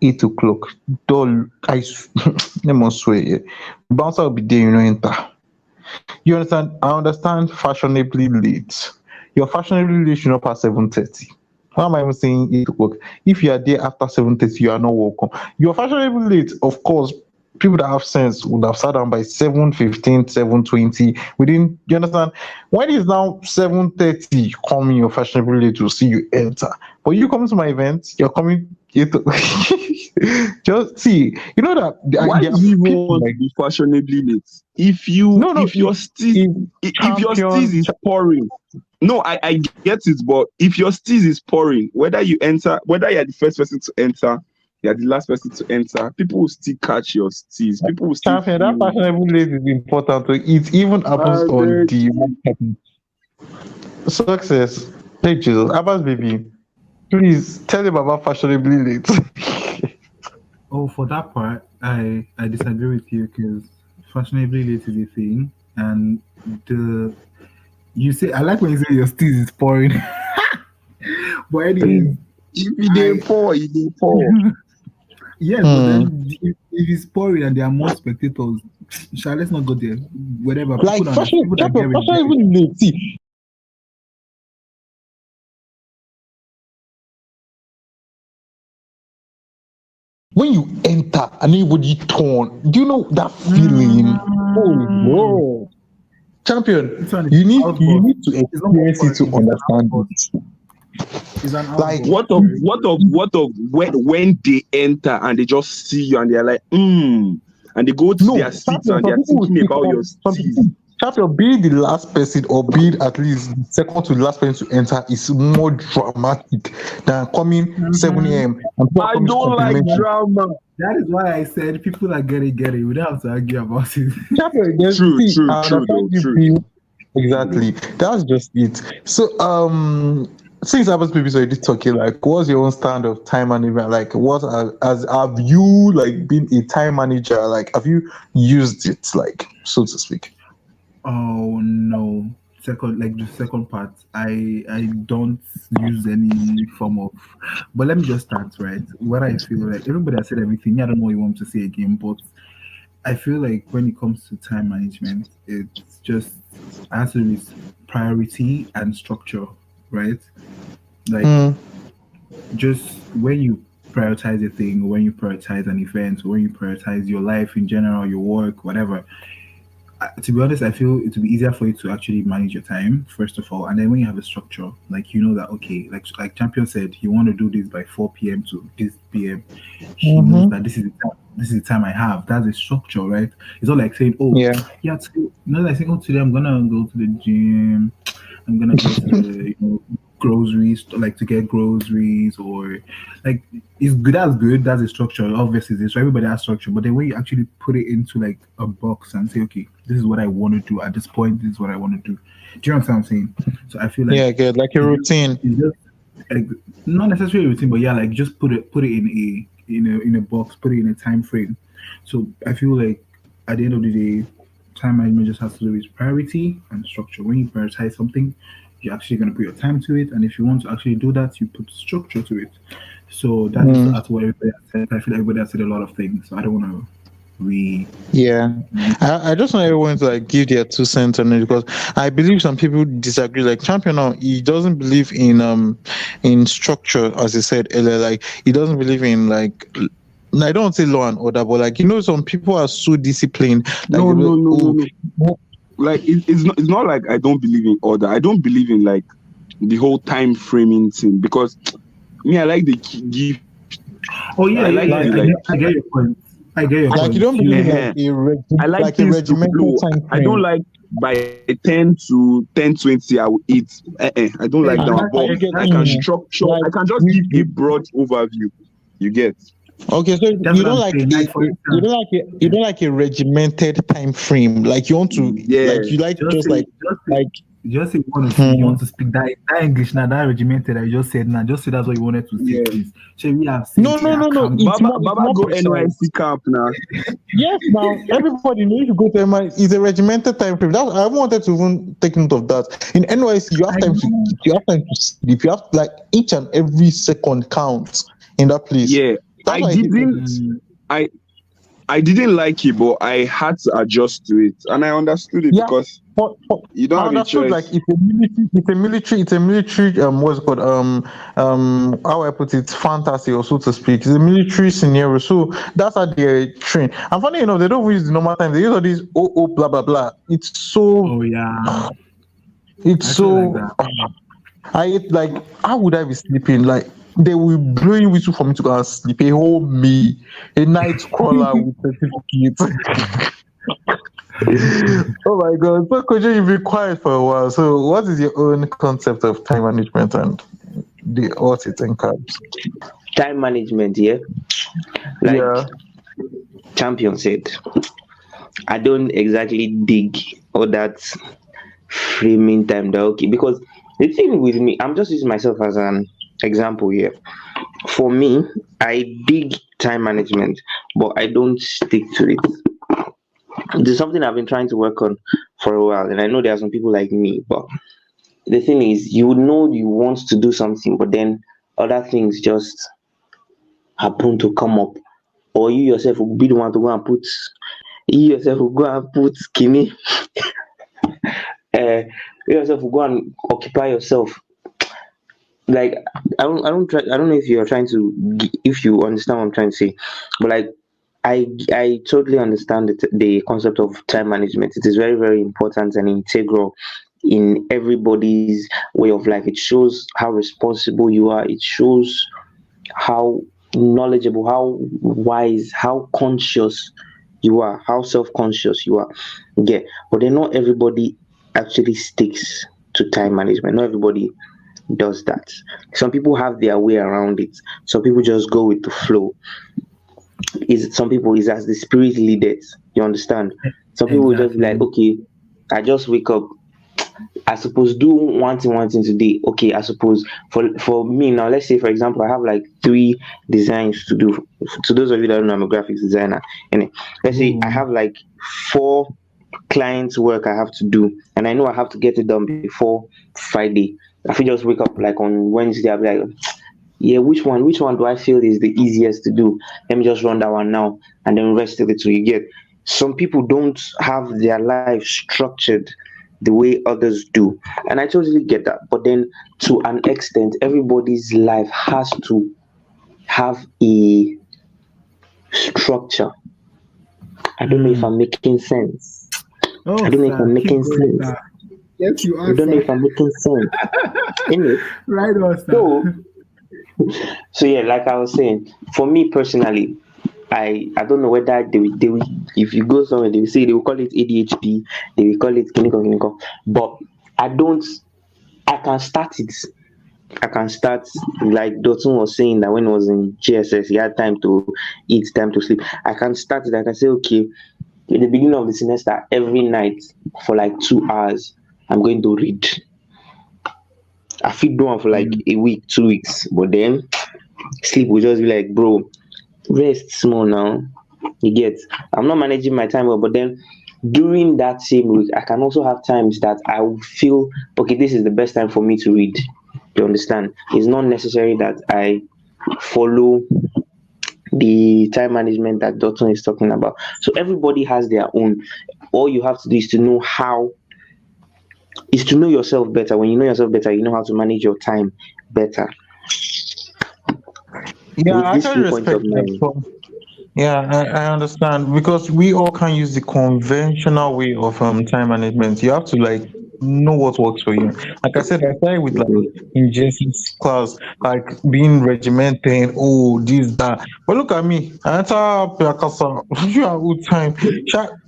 Speaker 4: 8 o'clock, dull, let me swear, yeah, bouncer will be there, enter. You understand? I understand fashionably late. Your fashionably late should not pass 7:30. Why am I even saying 8 o'clock? If you are there after 7:30, you are not welcome. Your fashionably late, of course, people that have sense would have sat down by 7:15, 7:20. Within, you understand? When it's now 7:30, coming your fashionably late to see you enter. But you come to my event, you're coming. Just see, you know that
Speaker 3: why
Speaker 4: there
Speaker 3: do
Speaker 4: are
Speaker 3: you
Speaker 4: people
Speaker 3: want to
Speaker 4: like
Speaker 3: be fashionably late? If your steez is pouring, no, I get it, but if your steez is pouring, whether you're the first person to enter, you're the last person to enter, people will still catch your steez. People will still
Speaker 4: champion, that
Speaker 3: feel.
Speaker 4: fashionable late is important. So it even happens
Speaker 3: I
Speaker 4: on
Speaker 3: beg
Speaker 4: the
Speaker 3: you.
Speaker 4: success. Hey Jesus, Abbas baby, please tell him about fashionably late.
Speaker 2: Oh, for that part, I disagree with you because fashionably late is a thing, and the you say I like when you say your steez is pouring, but anyways,
Speaker 3: If you
Speaker 2: I
Speaker 3: did pour, you did pour.
Speaker 2: yes, but then if it's pouring and there are more spectators, shall let's not go there. Whatever
Speaker 4: Like
Speaker 2: people that get it, get it.
Speaker 4: fashionably late. See, when you enter and everybody turn, do you know that feeling? Oh wow. Champion,
Speaker 2: This one is
Speaker 4: you need
Speaker 2: outburst.
Speaker 4: to
Speaker 2: It's not more
Speaker 4: experience it to
Speaker 2: pouring, it's an
Speaker 4: understand
Speaker 2: outburst.
Speaker 4: it.
Speaker 2: It's an
Speaker 4: Like
Speaker 2: outburst.
Speaker 3: What of when they enter and they just see you and they're like, and they go to
Speaker 4: no,
Speaker 3: their seats
Speaker 4: champion,
Speaker 3: and
Speaker 4: some
Speaker 3: they're
Speaker 4: people will
Speaker 3: thinking
Speaker 4: still
Speaker 3: about your
Speaker 4: come. Some
Speaker 3: steez.
Speaker 4: people, champion, being the last person or being at least the second to the last person to enter is more dramatic than coming 7 a.m. and people are
Speaker 3: I
Speaker 4: coming to
Speaker 3: don't like
Speaker 4: compliment you.
Speaker 3: drama.
Speaker 2: That is why I said people that get it, get it. We don't have to argue about it.
Speaker 4: Champion, there's,
Speaker 3: True,
Speaker 4: see,
Speaker 3: true,
Speaker 4: I
Speaker 3: true
Speaker 4: understand
Speaker 3: though,
Speaker 4: you
Speaker 3: true.
Speaker 4: feel exactly. That's just it. So since Abbas Baby's already talking, like, what's your own stand of time management? Like, as have you like been a time manager? Like, have you used it, like, so to speak?
Speaker 2: Oh no. Second, like the second part, I don't use any form of. But let me just start right. What I feel like everybody has said everything. I don't know what you want to say again, but I feel like when it comes to time management, it's just has to do with priority and structure, right? Like
Speaker 4: Mm,
Speaker 2: just when you prioritize a thing, when you prioritize an event, when you prioritize your life in general, your work, whatever, to be honest, I feel it would be easier for you to actually manage your time first of all, and then when you have a structure, like you know that okay, like Champion said, you want to do this by 4 p.m. to this p.m. He knows
Speaker 4: mm-hmm.
Speaker 2: that this is the time I have. That's a structure, right? It's not like saying, oh,
Speaker 4: Yeah.
Speaker 2: yeah, today, like saying, oh, today I'm gonna go to the gym. I'm gonna go to the groceries, like to get groceries, or like it's good. That's good. That's a structure. Obviously, this so everybody has structure. But then when you actually put it into like a box and say, okay, this is what I want to do at this point. This is what I want to do. Do you know what I'm saying? So I feel
Speaker 4: Yeah,
Speaker 2: like
Speaker 4: good. Like a routine.
Speaker 2: it's just like, not necessarily a routine, but yeah, like just put it in a box, put it in a time frame. So I feel like at the end of the day, time management just has to do with priority and structure. When you prioritize something, you're actually going to put your time to it, and if you want to actually do that, you put structure to it. So that is
Speaker 4: Mm,
Speaker 2: that's what everybody has said. I feel like everybody has said a lot of things, so I don't want to re.
Speaker 4: yeah. I just want everyone to like give their 2 cents on it because I believe some people disagree. Like Champion now, he doesn't believe in structure, as he said earlier. Like he doesn't believe in like I don't want to say law and order, but like some people are so disciplined. Like
Speaker 3: No,
Speaker 4: they
Speaker 3: no,
Speaker 4: will,
Speaker 3: no, no,
Speaker 4: oh,
Speaker 3: no. Like it's not like I don't believe in order. I don't believe in like the whole time framing thing because me, I like the give.
Speaker 2: Oh
Speaker 3: I
Speaker 2: yeah, yeah,
Speaker 3: like
Speaker 2: yeah.
Speaker 3: the
Speaker 4: like
Speaker 3: like.
Speaker 2: I get your point. I get your
Speaker 4: like you
Speaker 2: point.
Speaker 4: don't believe in
Speaker 2: You
Speaker 4: like
Speaker 3: uh
Speaker 4: a
Speaker 3: I like
Speaker 4: like a
Speaker 3: things to
Speaker 4: regimented
Speaker 3: flow.
Speaker 4: time
Speaker 3: I don't
Speaker 4: frame.
Speaker 3: like by 10 to 10:20 I will eat. I don't like that one. But
Speaker 2: exactly,
Speaker 3: I can
Speaker 2: exactly.
Speaker 4: Exactly.
Speaker 3: structure.
Speaker 4: Like
Speaker 3: I can just
Speaker 4: you,
Speaker 3: give a
Speaker 4: you
Speaker 3: broad overview. You get?
Speaker 4: okay, so
Speaker 2: That's what I'm saying. Like for
Speaker 4: you don't
Speaker 2: instance,
Speaker 4: like you don't like a regimented time frame. Like you want to
Speaker 3: Yeah.
Speaker 4: like you like
Speaker 2: just
Speaker 4: just
Speaker 2: say,
Speaker 4: like
Speaker 2: just say,
Speaker 4: like
Speaker 2: just say you want to see, you
Speaker 4: hmm,
Speaker 2: want to speak that English now, that regimented that you just said now. Just say that's what you wanted to say,
Speaker 3: Yeah.
Speaker 2: please. Shall we have
Speaker 4: no
Speaker 2: said
Speaker 4: no
Speaker 2: yeah,
Speaker 4: no no
Speaker 2: calm.
Speaker 4: it's
Speaker 3: Baba
Speaker 4: more
Speaker 3: go
Speaker 4: precise.
Speaker 3: NYC camp now.
Speaker 4: Yes, now everybody knows you go to MI is a regimented time frame. That I wanted to even take note of that. In NYC,
Speaker 2: I know.
Speaker 4: you have time to sleep. You have like each and every second counts in that place.
Speaker 3: Yeah.
Speaker 4: That's
Speaker 3: I
Speaker 4: why I hate
Speaker 3: didn't.
Speaker 4: it.
Speaker 2: Mm,
Speaker 3: I I didn't like it, but I had to adjust to it, and I understood it
Speaker 4: Yeah,
Speaker 3: because you don't
Speaker 4: I
Speaker 3: have a
Speaker 4: understood like
Speaker 3: choice.
Speaker 4: it's a military what's it called how I put it fantasy or so to speak. It's a military scenario, so that's how they train. And funny enough, they don't use the normal time. They use all these blah blah blah.
Speaker 2: oh yeah,
Speaker 4: It's
Speaker 2: I actually like
Speaker 4: so
Speaker 2: that.
Speaker 4: like how would I be sleeping? Like they will blowing whistle for me to go and sleep. A whole me, a night crawler with certificate. Oh my god. So Koji, you've been quiet for a while. So what is your own concept of time management and what it encompasses?
Speaker 1: Time management, yeah. Like
Speaker 4: Yeah.
Speaker 1: Champion said, I don't exactly dig all that framing time that okay because the thing with me, I'm just using myself as an example here. For me, I dig time management, but I don't stick to it. There's something I've been trying to work on for a while, and I know there are some people like me, but the thing is, you know you want to do something, but then other things just happen to come up, or you yourself will be the one to go and put you yourself will go and put skinny, you yourself will go and occupy yourself. Like I don't know if you're trying to if you understand what I'm trying to say, but like I totally understand the concept of time management. It is very very important and integral in everybody's way of life. It shows how responsible you are. It shows how knowledgeable, how wise, how conscious you are, how self-conscious you are. Yeah, but then not everybody actually sticks to time management. Not everybody does that. Some people have their way around it. Some people just go with the flow. Is some people is as the spirit leaders. You understand? Some people will just be like,
Speaker 2: Exactly.
Speaker 1: okay, I just wake up.
Speaker 6: I suppose do one thing today. Okay, I suppose for me now, let's say for example, I have like 3 designs to do. To those of you that don't know, I'm a graphics designer, and let's say I
Speaker 2: Oh,
Speaker 6: have like 4 clients work I have to do, and I know I have to get it done before Friday. I feel just wake up like on Wednesday, I'll be like, yeah, which one do I feel is the easiest to do? Let me just run that one now and then rest of it. So you get, some people don't have their life structured the way others do. And I totally get that. But then to an extent, everybody's life has to have a structure. I don't know if I'm making sense. I
Speaker 2: oh,
Speaker 6: don't know if I'm
Speaker 2: sir, keep
Speaker 6: making
Speaker 2: going,
Speaker 6: sense.
Speaker 2: sir. Yes, you
Speaker 6: I
Speaker 2: are,
Speaker 6: don't know
Speaker 2: sir.
Speaker 6: if I'm making sense. Anyway,
Speaker 2: Right on, sir.
Speaker 6: so so yeah, like I was saying, for me personally, I don't know whether they will if you go somewhere they will say they will call it ADHD, they will call it clinical, but I don't. I can start it. I can start, like Dotun was saying that when he was in GSS he had time to eat, time to sleep. I can start it. I can say okay, in the beginning of the semester every night for like 2 hours I'm going to read. I fit do one for like a week, 2 weeks, but then sleep will just be like, bro, rest small now. You get, I'm not managing my time well, but then during that same week I can also have times that I will feel okay, this is the best time for me to read. You understand? It's not necessary that I follow the time management that Dotton is talking about. So everybody has their own. All you have to do is to know yourself better. When you know yourself better, you know how to manage your time better.
Speaker 4: Yeah,
Speaker 6: With
Speaker 4: I
Speaker 6: this
Speaker 4: actually
Speaker 6: few points of
Speaker 4: respect that.
Speaker 6: mine.
Speaker 4: Yeah, I understand because we all can use the conventional way of time management. You have to like know what works for you. Like I said, I started with like in Jason's class, like being regimented, oh this that. But look at me, I enter Piakasa. You are good time.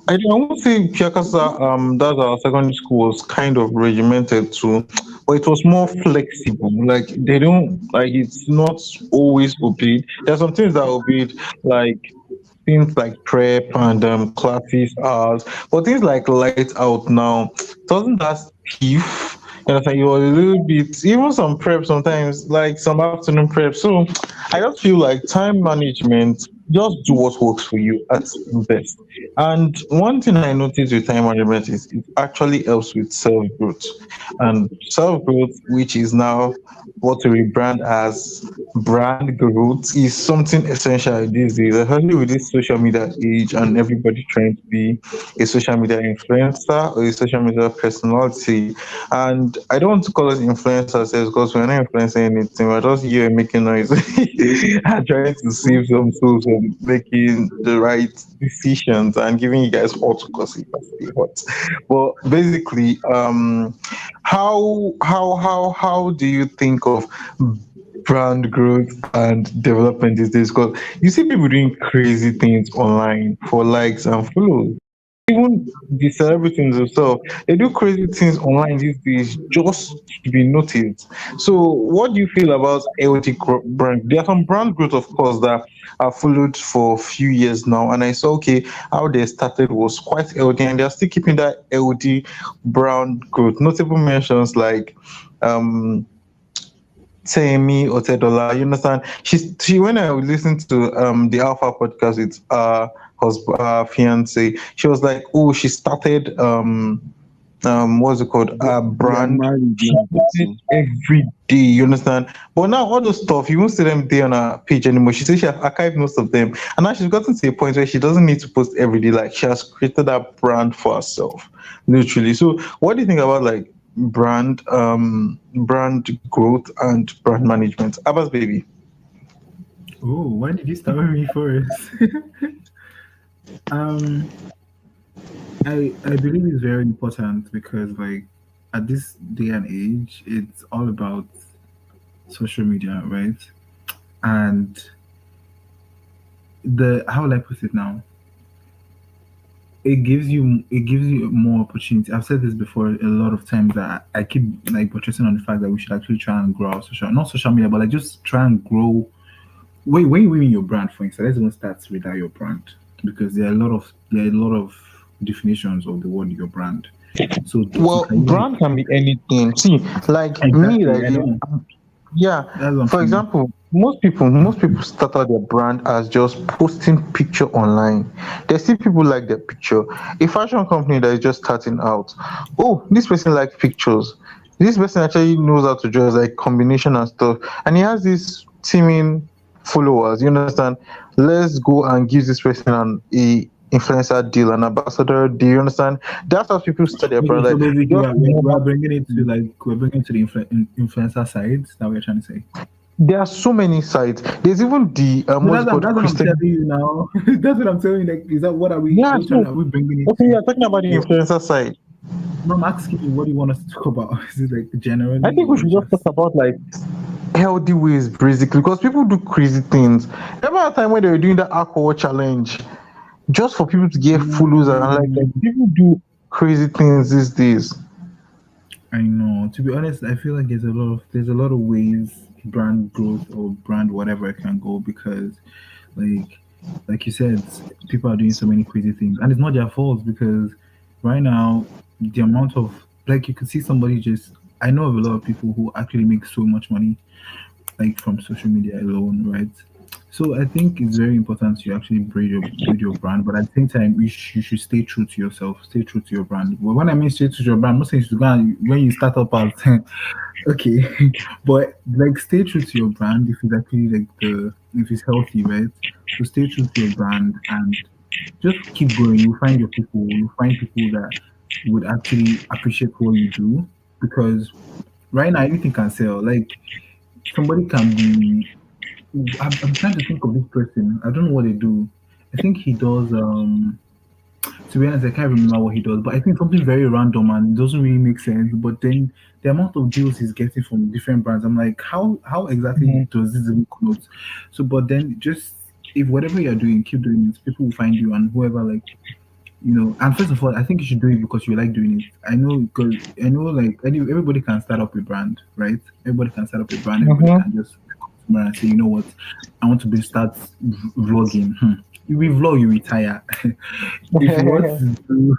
Speaker 4: I won't say Piakasa. That's our secondary school was kind of regimented too, but it was more flexible. Like they don't like it's not always obeyed. There are some things that are obeyed like things like prep and classes hours, but things like light out now doesn't that stiff? You know, like you're a little bit even some prep sometimes, like some afternoon prep. So I just feel like time management. Just do what works for you at best. And one thing I noticed with time management is it actually helps with self growth. And self growth, which is now what we rebrand as brand growth, is something essential these days, especially with this social media age and everybody trying to be a social media influencer or a social media personality. And I don't want to call us influencers because we're not influencing anything. We're just here making noise and trying to save some souls from making the right decisions and giving you guys hot gossip and stay hot. But basically, how do you think of brand growth and development these days? Because you see people doing crazy things online for likes and follows. Even the celebrities themselves, they do crazy things online these days just to be noticed. So, what do you feel about LD brand? There are some brand growth, of course, that I followed for a few years now, and I saw okay how they started was quite LD, and they're still keeping that LD brand growth. Notable mentions like um Temi or Tedola, you understand? She when I would listen to the Alpha podcast with fiance, she was like, oh, she started what's it called?
Speaker 3: They are
Speaker 4: Brand.
Speaker 3: married
Speaker 4: She
Speaker 3: now, but
Speaker 4: started every day, you understand? But now all those stuff, you won't see them there on her page anymore. She says she has archived most of them. And now she's gotten to a point where she doesn't need to post every day. Like she has created that brand for herself. Literally. So what do you think about like brand growth and brand management? Abbas baby.
Speaker 2: Oh, why did you start with me first? um, I believe it's very important because like at this day and age, it's all about social media, right? And the how will I put it now? It gives you more opportunity. I've said this before a lot of times that I keep like buttressing on the fact that we should actually try and grow our social, not social media, but like just try and grow. Wait, when you mean your brand, for instance, let's even start with that your brand because there are a lot of definitions of the word your brand. So you
Speaker 4: Well,
Speaker 2: can use
Speaker 4: brand can be anything. See, like
Speaker 2: it.
Speaker 4: me,
Speaker 2: Exactly.
Speaker 4: like
Speaker 2: I know.
Speaker 4: yeah.
Speaker 2: That's what I'm
Speaker 4: For
Speaker 2: saying.
Speaker 4: example, most people start out their brand as just posting picture online. They see people like their picture. A fashion company that is just starting out. Oh, this person likes pictures. This person actually knows how to dress, like combination and stuff, and he has this teaming followers. You understand? Let's go and give this person a influencer deal, an ambassador deal. You understand? That's how people start their
Speaker 2: Okay,
Speaker 4: brand.
Speaker 2: so
Speaker 4: Like
Speaker 2: basically,
Speaker 4: just
Speaker 2: we're
Speaker 4: normal.
Speaker 2: bringing it to the influencer side. That what you're trying to say.
Speaker 4: There are so many sites. There's even the
Speaker 2: No,
Speaker 4: what's it called,
Speaker 2: that's what I'm telling
Speaker 4: Christian.
Speaker 2: you now. That's what I'm telling you. Like, is that what are we?
Speaker 4: Yeah,
Speaker 2: Which
Speaker 4: so
Speaker 2: are we bringing it
Speaker 4: okay,
Speaker 2: to?
Speaker 4: you're talking about the
Speaker 2: Or,
Speaker 4: influencer side.
Speaker 2: no, I'm asking you, what do you want us to talk about? Is it like
Speaker 4: I
Speaker 2: generally
Speaker 4: think we
Speaker 2: or
Speaker 4: should just talk
Speaker 2: just?
Speaker 4: about like healthy ways, basically, because people do crazy things. Remember that time when they were doing the alcohol challenge, just for people to get follows and like
Speaker 2: Mm,
Speaker 4: people do crazy things these days.
Speaker 2: I know. To be honest, I feel like there's a lot of ways brand growth or brand whatever can go because, like like you said, people are doing so many crazy things, and it's not their fault because right now the amount of like you could see somebody just. I know of a lot of people who actually make so much money like from social media alone, right? So I think it's very important to actually build your brand, but at the same time, you should stay true to yourself, stay true to your brand. But when I mean stay true to your brand, I'm not saying you should go and when you start up as okay, but like stay true to your brand if it's actually like the if it's healthy, right? So stay true to your brand and just keep going. You'll find your people. You'll find people that would actually appreciate what you do because right now anything can sell. Like somebody can be I'm trying to think of this person. I don't know what they do. I think he does. To be honest, I can't remember what he does, but I think something very random and doesn't really make sense. But then the amount of deals he's getting from different brands, I'm like, how exactly
Speaker 4: Mhm.
Speaker 2: does this even come out? So, but then just if whatever you're doing, keep doing it. People will find you, and whoever like and first of all, I think you should do it because you like doing it. I know because I know like everybody can start up a brand, right? Everybody can start up a brand. Everybody
Speaker 4: Mhm.
Speaker 2: can just come somewhere and say, you know what, I want to start vlogging. You will vlog, you retire. if you want to do,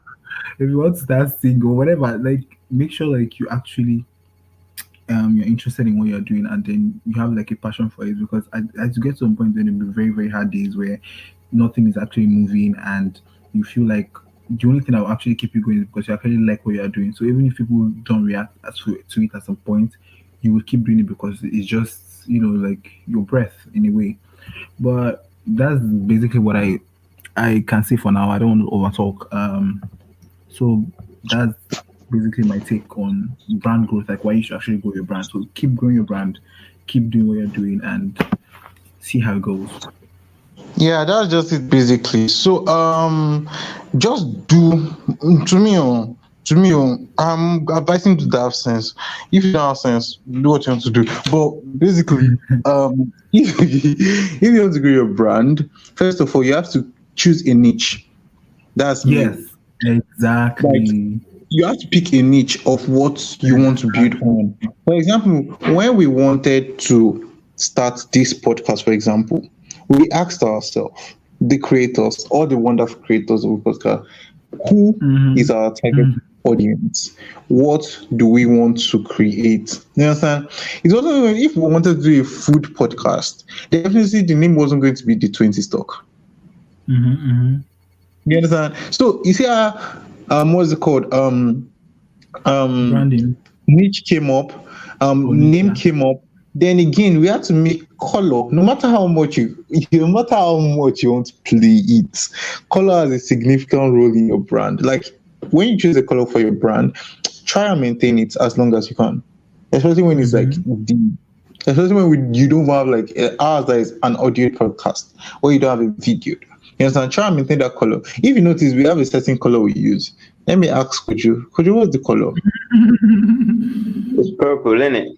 Speaker 2: if you want to start singing or whatever, like make sure like you actually you're interested in what you're doing and then you have like a passion for it because as you get to a point then it'll be very very hard days where nothing is actually moving and you feel like the only thing that will actually keep you going is because you actually like what you are doing. So even if people don't react to it at some point, you will keep doing it because it's just like your breath in a way. But that's basically what I can say for now. I don't want to overtalk. So that's basically my take on brand growth, like why you should actually grow your brand. So keep growing your brand, keep doing what you're doing, and see how it goes.
Speaker 4: Yeah, that's just it basically. So just do to me I'm advising to that sense. If you don't have sense, do what you want to do. But basically, if you want to grow your brand, first of all you have to choose a niche. That's me.
Speaker 2: Yes,
Speaker 4: Like
Speaker 2: exactly.
Speaker 4: you have to pick a niche of what you want to build
Speaker 2: Exactly.
Speaker 4: on. For example, when we wanted to start this podcast, for example, we asked ourselves, the creators, all the wonderful creators of the podcast, who
Speaker 2: Mm-hmm.
Speaker 4: is our target audience? What do we want to create? You understand? It's also if we wanted to do a food podcast, definitely the name wasn't going to be the 20 stock.
Speaker 2: Mm-hmm. Mm-hmm.
Speaker 4: You understand? So you see, what's it called? Um,
Speaker 2: Branding.
Speaker 4: niche came up,
Speaker 2: Oh,
Speaker 4: name
Speaker 2: nature.
Speaker 4: came up. Then again, we had to make color. No matter how much no matter how much you want to play it, color has a significant role in your brand. Like when you choose a color for your brand, try and maintain it as long as you can. Especially when it's like
Speaker 2: Mm-hmm.
Speaker 4: especially when you don't have like ours that is an audio podcast or you don't have a video. You understand? Try and maintain that color. If you notice, we have a certain color we use. Let me ask Koju, what's the color?
Speaker 6: It's purple, isn't it?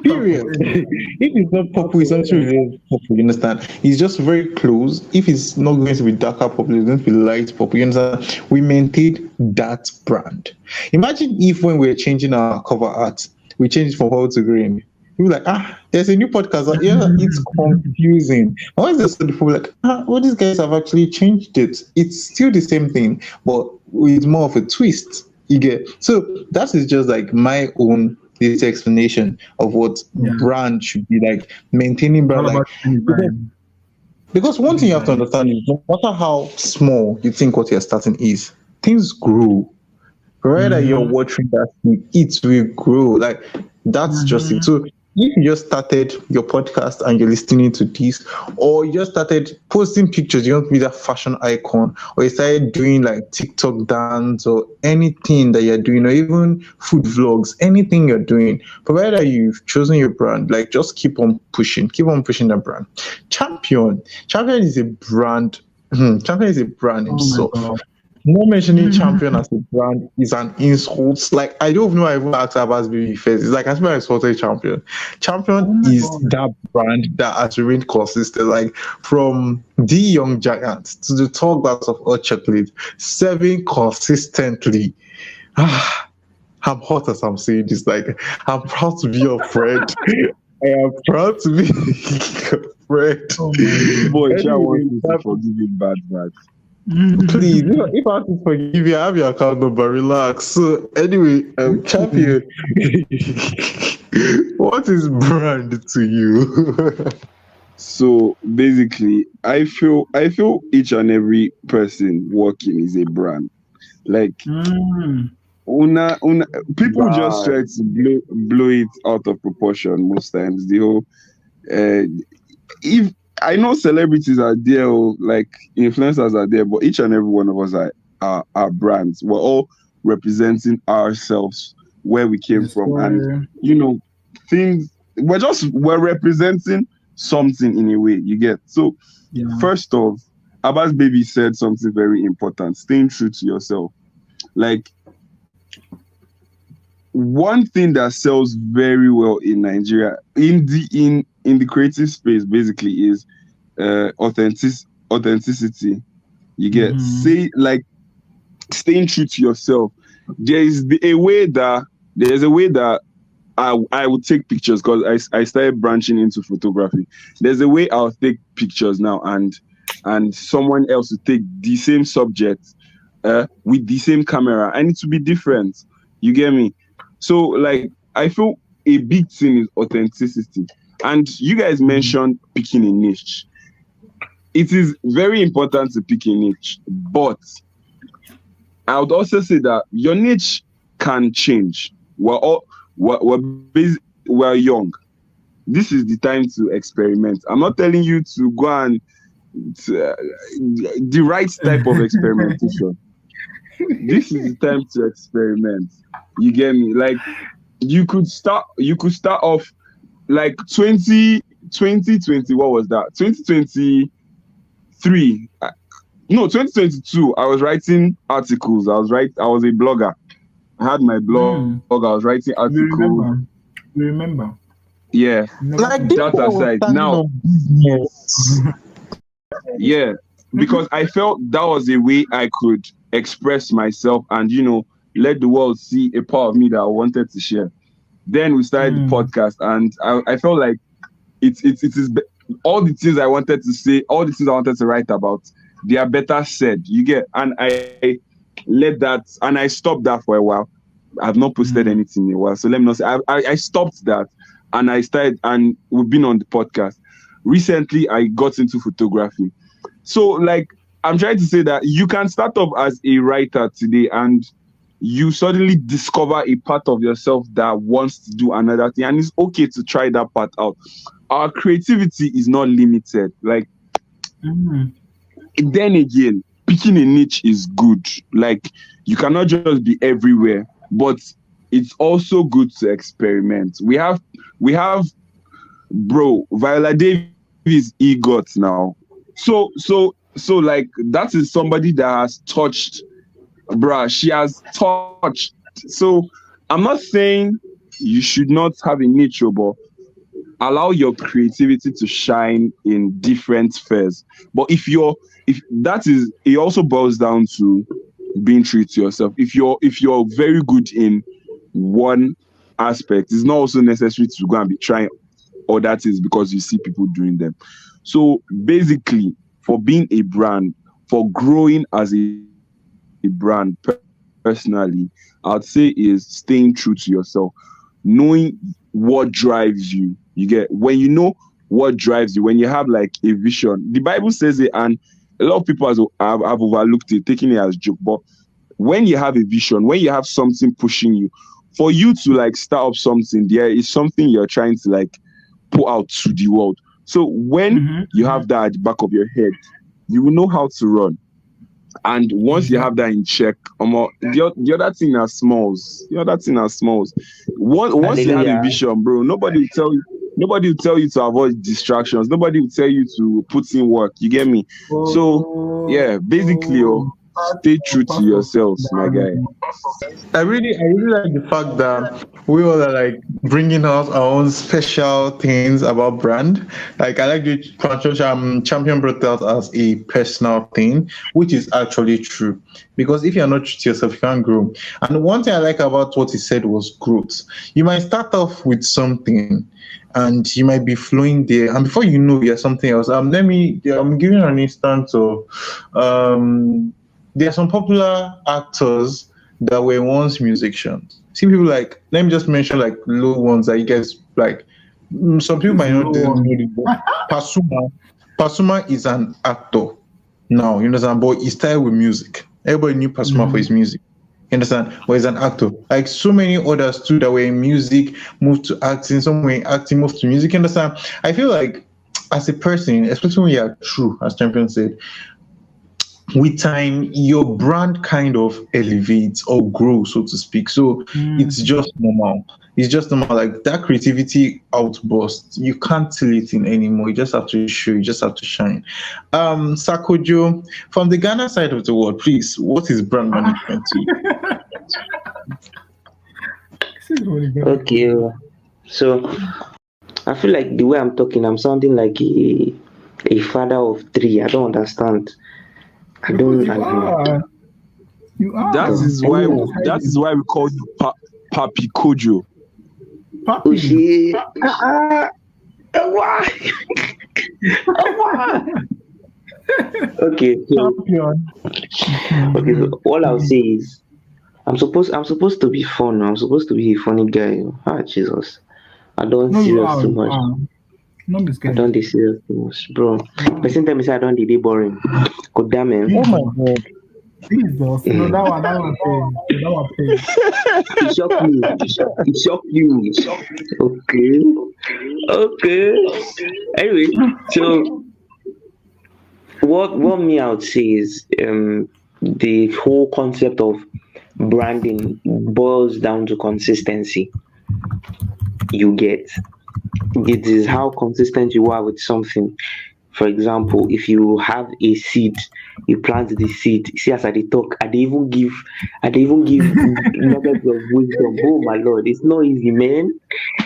Speaker 2: Purple,
Speaker 4: Period.
Speaker 2: isn't it?
Speaker 4: If it's not purple, it's
Speaker 2: Purple,
Speaker 4: not
Speaker 2: isn't it?
Speaker 4: really purple. You understand? It's just very close. If it's not going to be darker purple, it's going to be light purple. You understand? We maintain that brand. Imagine if when we're changing our cover art, we change it from purple to green. You're like, there's a new podcast. Yeah, it's confusing. And once they saw the people like, well, these guys have actually changed it. It's still the same thing, but with more of a twist. You get, so that is just like my own this explanation of what
Speaker 2: Yeah.
Speaker 4: brand should be like, maintaining
Speaker 2: It's
Speaker 4: brand,
Speaker 2: all
Speaker 4: like
Speaker 2: about any
Speaker 4: because,
Speaker 2: brand.
Speaker 4: one thing
Speaker 2: Any
Speaker 4: you have to
Speaker 2: brand.
Speaker 4: understand is no matter how small you think what you're starting is, things grow. Provided that you're
Speaker 2: Mm-hmm.
Speaker 4: watering that seed, it will grow. Like that's just it.
Speaker 2: Mm-hmm.
Speaker 4: So if you just started your podcast and you're listening to this, or you just started posting pictures, you want to be that fashion icon, or you started doing like TikTok dance or anything that you're doing, or even food vlogs, anything you're doing, provided that you've chosen your brand, like just keep on pushing that brand. Champion is a brand. Champion is a brand
Speaker 2: Oh my
Speaker 4: himself.
Speaker 2: god.
Speaker 4: Not mentioning Champion as a brand is an insult. Like I don't know. I even asked Abbas baby first. It's like as if I insulted Champion.
Speaker 2: Oh
Speaker 4: Champion
Speaker 2: my
Speaker 4: is
Speaker 2: god.
Speaker 4: that brand that has remained consistent. Like from the young giant to the tall glass of hot chocolate, serving consistently. Ah, I'm hot as I'm saying this. Like I'm proud to be your friend. I am proud to be your friend.
Speaker 2: Oh my god.
Speaker 3: Boy, Sha
Speaker 4: Anyway,
Speaker 3: wants me to forgive him bad.
Speaker 4: please, if I have to forgive you, I have your account number. Relax. So anyway, champion, what is brand to you?
Speaker 3: So basically, I feel each and every person working is a brand. Like
Speaker 2: Mm.
Speaker 3: una people just try
Speaker 6: Wow.
Speaker 3: to blow it out of proportion most times. The whole uh, if I know celebrities are there, or like influencers are there, but each and every one of us are brands. We're all representing ourselves, where we came
Speaker 2: Yes,
Speaker 3: from, and
Speaker 2: sir.
Speaker 3: you know things. We're representing something in a way. You get so.
Speaker 2: Yeah.
Speaker 3: First off, Abbas baby said something very important: staying true to yourself. Like one thing that sells very well in Nigeria in the creative space basically is authenticity. You get
Speaker 2: Mm-hmm.
Speaker 3: say like staying true to yourself. There's a way that I would take pictures because I started branching into photography. There's a way I'll take pictures now and someone else will take the same subject with the same camera and it will be different. You get me? So like I feel a big thing is authenticity. And you guys mentioned picking a niche. It is very important to pick a niche, but I would also say that your niche can change. We're young. This is the time to experiment. I'm not telling you to go and the right type of experimentation. This is the time to experiment. You get me? Like you could start off like 2020. What was that? 2023. No, 2022. I was writing articles. I was a blogger. I had my blog. I
Speaker 2: Mm.
Speaker 3: was writing
Speaker 2: We
Speaker 3: articles.
Speaker 2: remember. We remember.
Speaker 3: Yeah.
Speaker 2: You never
Speaker 4: Like this
Speaker 3: That
Speaker 4: guy was
Speaker 3: aside,
Speaker 4: standing
Speaker 3: now,
Speaker 4: on business.
Speaker 3: yeah, because I felt that was a way I could express myself and let the world see a part of me that I wanted to share. Then we started the
Speaker 2: Mm.
Speaker 3: podcast, and I felt like all the things I wanted to say, all the things I wanted to write about, they are better said. You get, and I stopped that for a while. I've not posted anything in a while, so let me not say I stopped that, and I started, and we've been on the podcast. Recently, I got into photography. So, like, I'm trying to say that you can start off as a writer today, and you suddenly discover a part of yourself that wants to do another thing, and it's okay to try that part out. Our creativity is not limited. Like,
Speaker 2: Mm.
Speaker 3: then again, picking a niche is good. Like, you cannot just be everywhere, but it's also good to experiment. Bro, Viola Davis EGOT now. So like that is somebody that has touched, bruh. She has touched. So I'm not saying you should not have a niche, but allow your creativity to shine in different spheres. But if that is, it also boils down to being true to yourself. If you're very good in one aspect, it's not also necessary to go and be trying other things because you see people doing them. So basically, for being a brand, for growing as a brand, personally, personally, I'd say is staying true to yourself, knowing what drives you. You get when you know what drives you, when you have like a vision. The Bible says it, and a lot of people have overlooked it, taking it as joke. But when you have a vision, when you have something pushing you, for you to like start up something, there is something you're trying to like put out to the world. So when you have that at the back of your head, you will know how to run. And once you have that in check, the other thing are smalls. The other thing are smalls. Once you have a
Speaker 6: Hallelujah.
Speaker 3: vision, bro, nobody will tell you. Nobody will tell you to avoid distractions. Nobody will tell you to put in work. You get me? So yeah, basically, stay true to yourselves, my guy.
Speaker 4: I really like the fact that we all are like bringing out our own special things about brand. Like I like the champion brought out as a personal thing, which is actually true. Because if you're not true to yourself, you can't grow. And one thing I like about what he said was growth. You might start off with something, and you might be flowing there, and before you know, you're something else. I'm giving an instance of there are some popular actors that were once musicians. See people like, let me just mention like low ones that you guys like. Some people might not
Speaker 2: Low
Speaker 4: know
Speaker 2: one.
Speaker 4: this, but Pasuma is an actor now. You understand? But he started with music. Everybody knew Pasuma for his music. You understand? But he's an actor. Like so many others too that were in music, moved to acting. Some were in acting, moved to music. You understand? I feel like as a person, especially when you are true, as Champion said, with time your brand kind of elevates or grows, so to speak. So it's just normal like that creativity outburst, you can't tell it in anymore. You just have to show, you just have to shine. Sakojo, from the Ghana side of the world, please, what is brand management to you?
Speaker 2: This is really good.
Speaker 6: Okay. So I feel like the way I'm talking, I'm sounding like a father of three. I don't understand. I don't.
Speaker 2: You are. You are.
Speaker 3: That is why we call you Papi Kojo.
Speaker 6: Oh
Speaker 2: Papi.
Speaker 6: shit. Why? Okay. So,
Speaker 2: Champion.
Speaker 6: okay. So all I'll say is I'm supposed to be fun. I'm supposed to be a funny guy. Ah, Jesus. I don't
Speaker 2: No, you
Speaker 6: serious
Speaker 2: are.
Speaker 6: too
Speaker 2: You
Speaker 6: much.
Speaker 2: are. Don't be
Speaker 6: I
Speaker 2: scared.
Speaker 6: don't dey serious too much, bro. Person tell me say I don't dey boring. God damn it.
Speaker 4: Oh my god.
Speaker 2: Jesus. No, that one pain. That one pain.
Speaker 6: It shock you. It shock you. Okay. Okay. Anyway, so what me I would say is the whole concept of branding boils down to consistency. You get it is how consistent you are with something. For example, if you have a seed, you plant the seed. See, as I dey talk, I dey even give nuggets of wisdom. Oh my lord, it's not easy, man.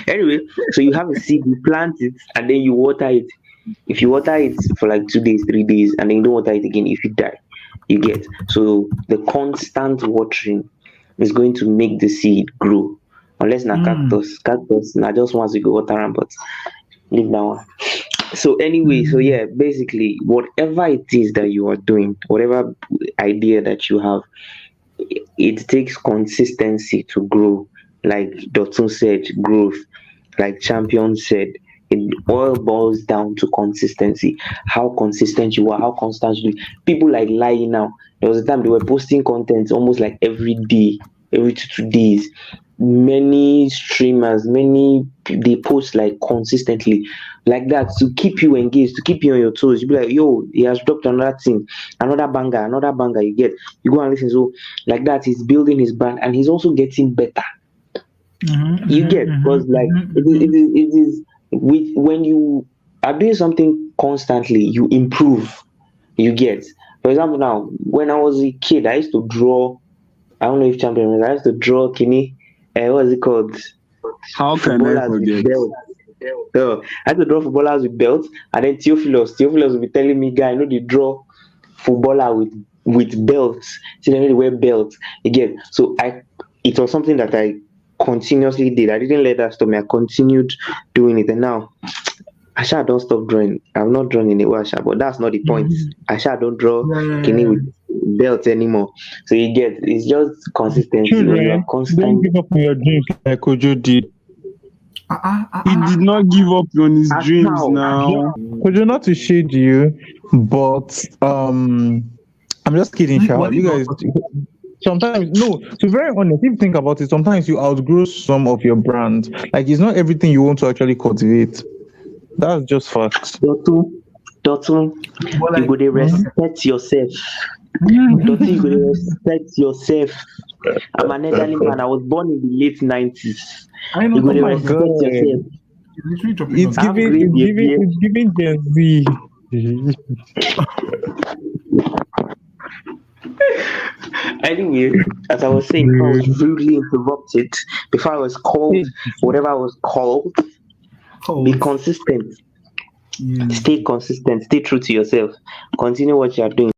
Speaker 6: Anyway, so you have a seed, you plant it, and then you water it. If you water it for like 2 days, 3 days, and then you don't water it again, if it die, you get. So the constant watering is going to make the seed grow. Unless na cactus, na just once you go water am, but leave that one. So anyway, so yeah, basically whatever it is that you are doing, whatever idea that you have, it takes consistency to grow. Like Dotun said, growth. Like Champion said, it all boils down to consistency. How consistent you are, how constant you do. People like lying now. There was a time they were posting content almost like every day, every 2 days. Many streamers, many they post like consistently like that to keep you engaged, to keep you on your toes. You be like, yo, he has dropped another thing, another banger. You get, you go and listen. So like that, he's building his brand and he's also getting better. You get, because like it is with when you are doing something constantly, you improve. You get, for example, now when I was a kid, I used to draw. I don't know if Champion remembers, I used to draw Kini. What is it called?
Speaker 3: How can I
Speaker 6: Footballers with
Speaker 3: forget?
Speaker 6: belts. So I had to draw footballers with belts, and then Theophilus will be telling me, guy, I know they draw footballer with belts. See, they wear belts. Again, so it was something that I continuously did. I didn't let that stop me. I continued doing it, and now I shall don't stop drawing. I'm not drawing in a while, but that's not the point. I shall don't draw Kenny with belt anymore. So you get it's just consistency when you are
Speaker 4: Children, don't
Speaker 6: constant.
Speaker 4: give up on your dreams like Kojo did.
Speaker 3: He did not give up on his
Speaker 6: As
Speaker 3: dreams
Speaker 6: how?
Speaker 3: now.
Speaker 4: Kojo, not to shade you, but I'm just kidding, Sha. You guys sometimes no, to be very honest, if you think about it, sometimes you outgrow some of your brand. Like it's not everything you want to actually cultivate. That's just facts.
Speaker 6: Dotun, you go dey respect yourself. Dotun, you go dey respect yourself. I'm an elderly man. I was born in the late 90s.
Speaker 2: I know.
Speaker 6: You go dey
Speaker 4: my
Speaker 6: respect
Speaker 4: God.
Speaker 6: yourself.
Speaker 2: It's literally dropping
Speaker 4: It's
Speaker 2: on
Speaker 4: giving Gen Z.
Speaker 6: Anyway, as I was saying, I was rudely interrupted before I was called whatever I was called. Be consistent. Stay consistent. Stay true to yourself. Continue what you are doing.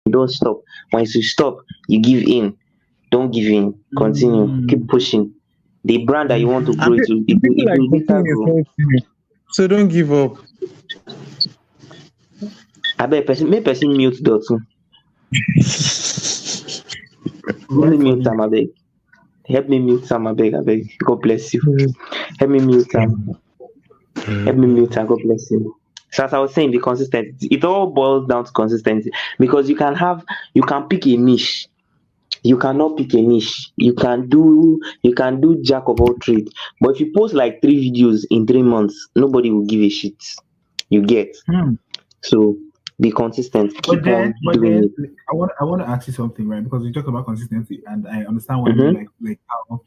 Speaker 6: Don't stop. Once you stop, you give in. Don't give in. Continue. Keep pushing. The brand that you want to grow to, it will later grow.
Speaker 4: So don't give up.
Speaker 6: I bet make person mute Dotun. Let me mute Sam, I beg. Help me mute Sam, I beg. God bless you. Help me mute Sam. Help me mute Sam. God bless you. So as I was saying, the consistency. It all boils down to consistency because you can pick a niche. You cannot pick a niche. You can do jack of all trades. But if you post like 3 videos in 3 months, nobody will give a shit. You get. So be consistent. Keep on doing it.
Speaker 2: I want to ask you something, right? Because we talk about consistency, and I understand why you like how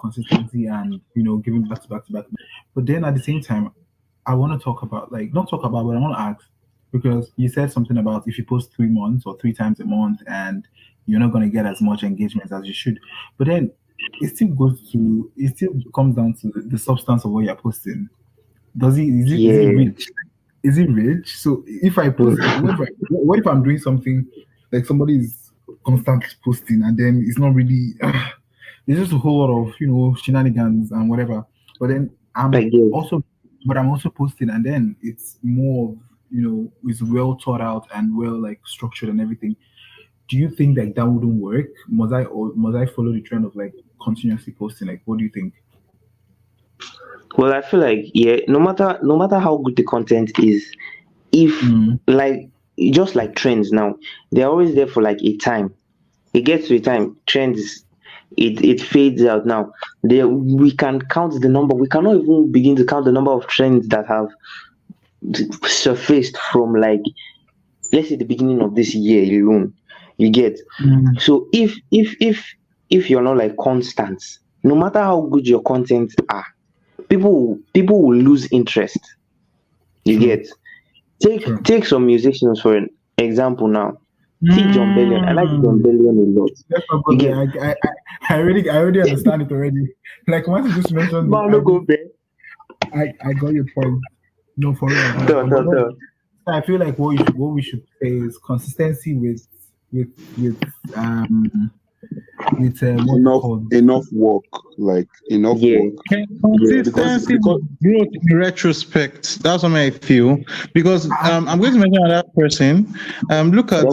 Speaker 2: consistency and giving back to back to back. But then at the same time, I want to talk about not talk about, but I want to ask because you said something about if you post 3 months or 3 times a month, and you're not going to get as much engagement as you should. But then it still comes down to the substance of what you're posting. Is it rich? Is it rich? So if I post, what if I'm doing something like somebody is constantly posting and then it's not really, it's just a whole lot of, shenanigans and whatever. But then I'm also posting and then it's more, it's well thought out and well structured and everything. Do you think that wouldn't work? Must I follow the trend of continuously posting? What do you think?
Speaker 6: Well, I feel like no matter how good the content is, if just like trends now, they're always there for a time. It gets to a time, trends it fades out now. We can count the number. We cannot even begin to count the number of trends that have surfaced from let's say the beginning of this year alone. You get. So if you're not constant, no matter how good your content are, people will lose interest. You get. Take some musicians for an example now. See John Bellion. I like John Bellion a lot.
Speaker 2: I already understand it already. Once you just mentioned I got your point. No, for real. I feel like what we should say is consistency with
Speaker 3: enough work, enough work.
Speaker 4: Consistency growth in retrospect. That's what I feel. Because I'm going to mention another person. Look at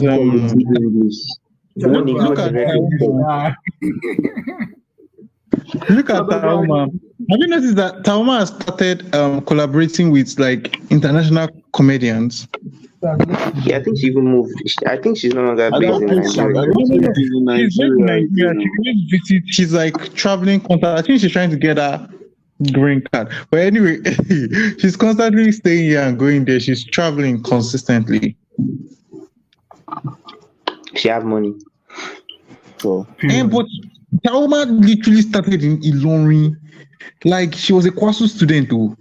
Speaker 4: Tauma. Have you noticed that Tauma has started collaborating with international comedians?
Speaker 6: Yeah, I think she even moved. I think she's no longer based in Nigeria.
Speaker 4: She's traveling constantly. I think she's trying to get a green card. But anyway, she's constantly staying here and going there. She's traveling consistently.
Speaker 6: She has money.
Speaker 3: So,
Speaker 4: but Tauma literally started in Ilorin. She was a Kwasu student too.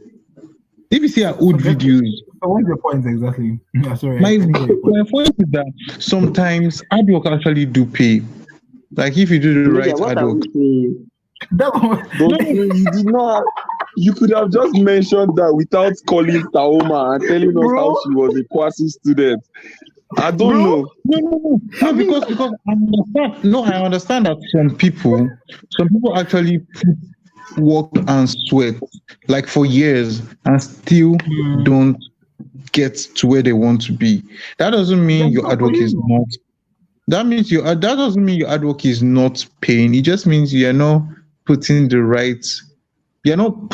Speaker 4: If you see her old videos.
Speaker 2: So what's your point exactly? Sorry.
Speaker 4: My point is that sometimes hard work actually do pay. If you do the right hard work.
Speaker 3: You did not. You could have just mentioned that without calling Taoma and telling us how she was a Kwasi student. I don't know.
Speaker 4: No, because I understand. No, I understand that some people actually put work and sweat like for years and still don't get to where they want to be. That doesn't mean
Speaker 2: Then
Speaker 4: your
Speaker 2: good
Speaker 4: hard
Speaker 2: for
Speaker 4: work is
Speaker 2: you.
Speaker 4: not. That means you. That doesn't mean your hard work is not paying. It just means you are not putting the right. You're not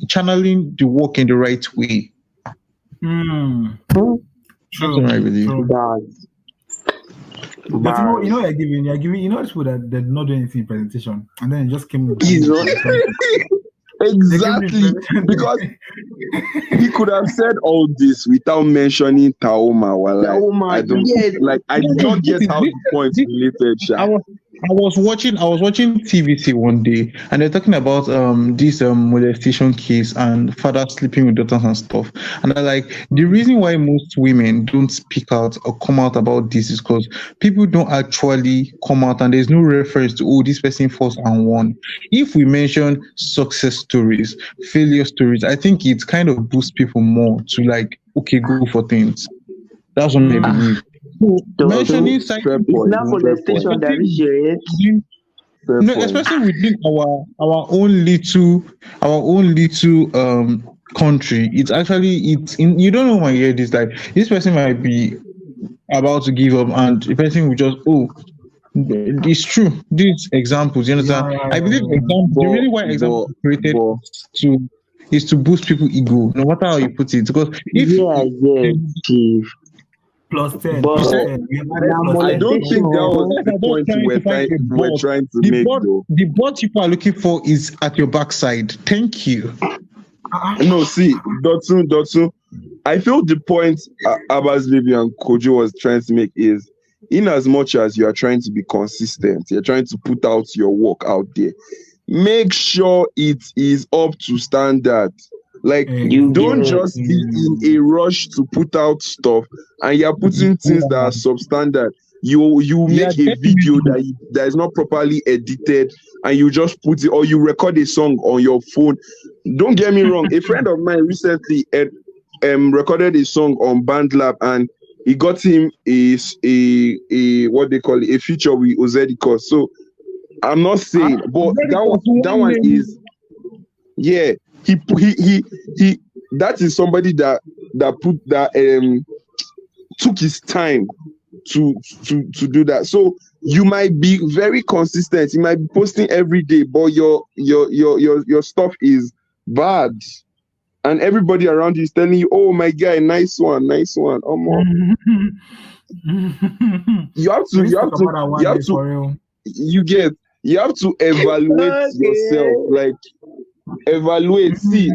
Speaker 4: channeling the work in the right way. That's what I believe.
Speaker 2: True.
Speaker 6: Bars.
Speaker 2: But you know,
Speaker 6: Bars.
Speaker 2: you're giving, those people that did not do anything in presentation, and then it just came with
Speaker 3: Jesus. Exactly. Because he could have said all this without mentioning Taoma. Well,
Speaker 6: Taoma,
Speaker 3: I don't
Speaker 4: yes.
Speaker 3: like. I did not get how the point related.
Speaker 4: I was watching TVC one day, and they're talking about this molestation case and father sleeping with daughters and stuff. And I like the reason why most women don't speak out or come out about this is because people don't actually come out, and there's no reference to this person first and won. If we mention success stories, failure stories, I think it kind of boosts people more to like okay, go for things. That's what I believe. So, mentioning
Speaker 6: It's not molestation that reach your head.
Speaker 4: no, especially within our own little country. It's actually you don't know when you hear this, like this person might be about to give up and the person will just it's true. These examples, you understand? I believe examples the reason why examples are created is to boost people ego, no matter how you put it. Because if
Speaker 6: Chief.
Speaker 2: plus 10.
Speaker 6: But
Speaker 2: Plus
Speaker 4: said-
Speaker 2: 10. We have
Speaker 3: I
Speaker 2: added
Speaker 3: don't
Speaker 2: plus
Speaker 3: think
Speaker 2: 10.
Speaker 3: that was the point we're trying to make, though.
Speaker 4: the bot people are looking for is at your backside. Thank you.
Speaker 3: No, see, Dotsun. I feel the point Abbas Baby and Kojo was trying to make is, in as much as you are trying to be consistent, you're trying to put out your work out there, make sure it is up to standard. Like, don't just be in a rush to put out stuff and you're putting things that are substandard. You make a video that is not properly edited and you just put it, or you record a song on your phone. Don't get me wrong, a friend of mine recently recorded a song on BandLab and he got him a what they call it, a feature with Ozediko. So I'm not saying, but that one is, yeah. He that is somebody that took his time to do that. So you might be very consistent, you might be posting every day, but your stuff is bad and everybody around you is telling you, oh my guy, nice one. You have to evaluate yourself, like evaluate, see,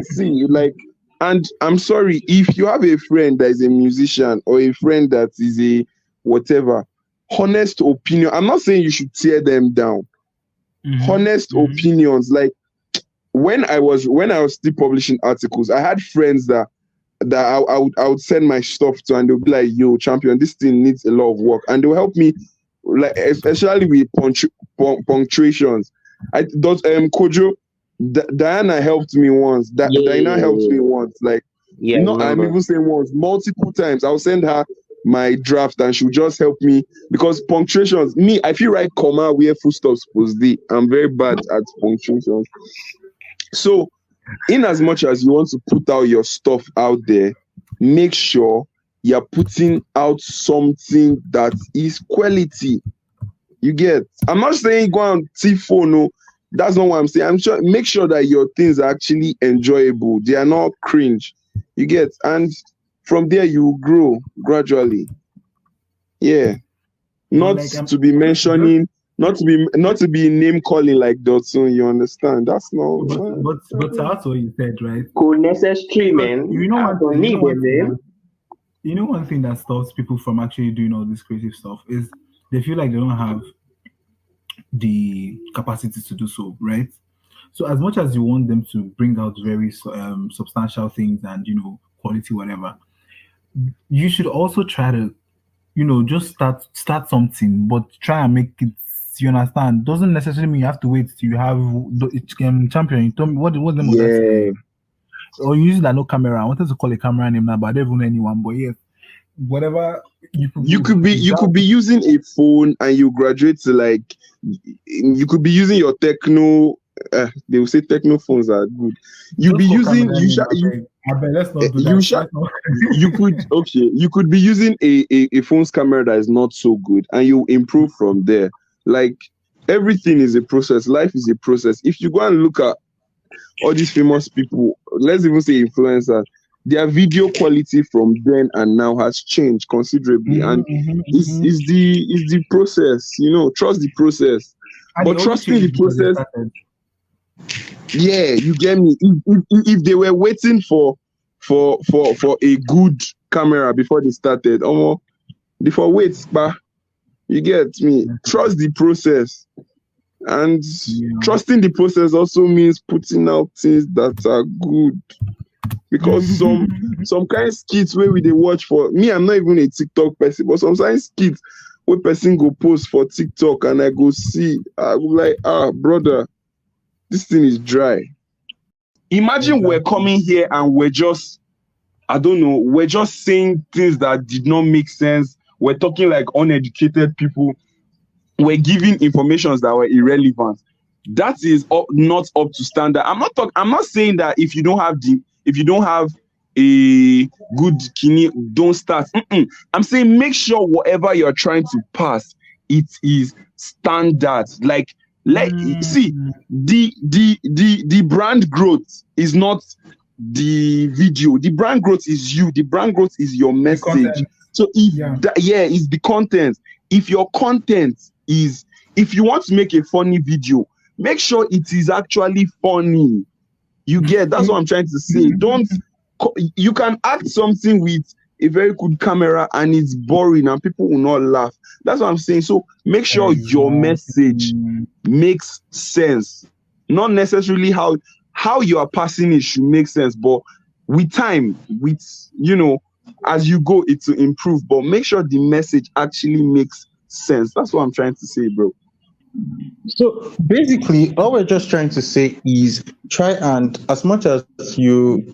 Speaker 3: like, and I'm sorry if you have a friend that is a musician or a friend that is a whatever, honest opinion. I'm not saying you should tear them down. Honest opinions, like when I was still publishing articles, I had friends that I would send my stuff to and they'll be like, yo, champion, this thing needs a lot of work, and they'll help me, like especially with punctuations. Kojo, Diana helped me once. Diana helped me once. Like, I'm even saying once, multiple times. I'll send her my draft and she'll just help me because punctuations. Me, I feel right comma where full stop supposed to be. I'm very bad at punctuations. So, in as much as you want to put out your stuff out there, make sure you're putting out something that is quality. You get? I'm not saying go on T4, no. That's not what I'm saying. I'm sure make sure that your things are actually enjoyable. They are not cringe. You get, and from there you grow gradually. Yeah. Not like, to be mentioning, not to be name calling like Dotson, you understand? That's not.
Speaker 2: But that's what you said, right?
Speaker 6: Necessary, man.
Speaker 2: You know one thing that stops people from actually doing all this creative stuff is they feel like they don't have the capacity to do so, right? So as much as you want them to bring out very substantial things and quality whatever, you should also try to just start something, but try and make it, you understand, doesn't necessarily mean you have to wait till you have champion. You told me what the name of that, or you use that no camera. I wanted to call a camera name now, but I don't even know anyone. But yeah, whatever you could
Speaker 3: be using a phone and you graduate to like, you could be using your techno they will say techno phones are good. You
Speaker 2: Just
Speaker 3: be
Speaker 2: for
Speaker 3: using
Speaker 2: camera
Speaker 3: you
Speaker 2: name,
Speaker 3: shall you
Speaker 2: let's not do
Speaker 3: you
Speaker 2: that.
Speaker 3: shall
Speaker 2: Let's not.
Speaker 3: you could be using a phone's camera that is not so good, and you improve from there. Like everything is a process. Life is a process. If you go and look at all these famous people, let's even say influencers, their video quality from then and now has changed considerably, and is the process. Trust the process.
Speaker 2: And
Speaker 3: But
Speaker 2: they only
Speaker 3: trusting
Speaker 2: changed
Speaker 3: the
Speaker 2: it because they
Speaker 3: process,
Speaker 2: started.
Speaker 3: yeah, you get me. If they were waiting for a good camera before they started, before wait, but you get me. Trust the process, and trusting the process also means putting out things that are good. Because some kind of skits where we they watch for me, I'm not even a TikTok person, but some kind of skits where person go post for TikTok and I go see, I go like, brother, this thing is dry. Imagine we're coming here and we're just, I don't know, we're just saying things that did not make sense. We're talking like uneducated people. We're giving informations that were irrelevant. That is not up to standard. I'm not saying that if you don't have a good kidney, don't start. I'm saying make sure whatever you're trying to pass, it is standard. Like see, the brand growth is not the video. The brand growth is you. The brand growth is your message. So it's the content. If your content is, if you want to make a funny video, make sure it is actually funny. You get, that's what I'm trying to say. You can act something with a very good camera and it's boring and people will not laugh. That's what I'm saying. So make sure your message makes sense. Not necessarily how you are passing it should make sense, but with time, as you go, it will improve. But make sure the message actually makes sense. That's what I'm trying to say, bro.
Speaker 4: So basically, all we're just trying to say is try and, as much as you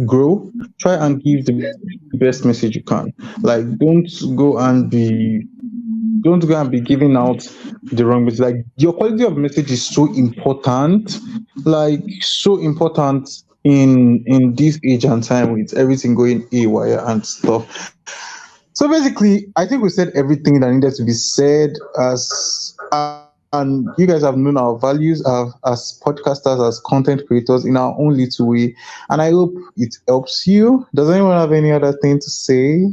Speaker 4: grow, try and give the best message you can. Like, don't go and be giving out the wrong message. Like, your quality of message is so important, like so important in this age and time with everything going haywire and stuff. So basically, I think we said everything that needed to be said and you guys have known our values as podcasters, as content creators in our own little way. And I hope it helps you. Does anyone have any other thing to say?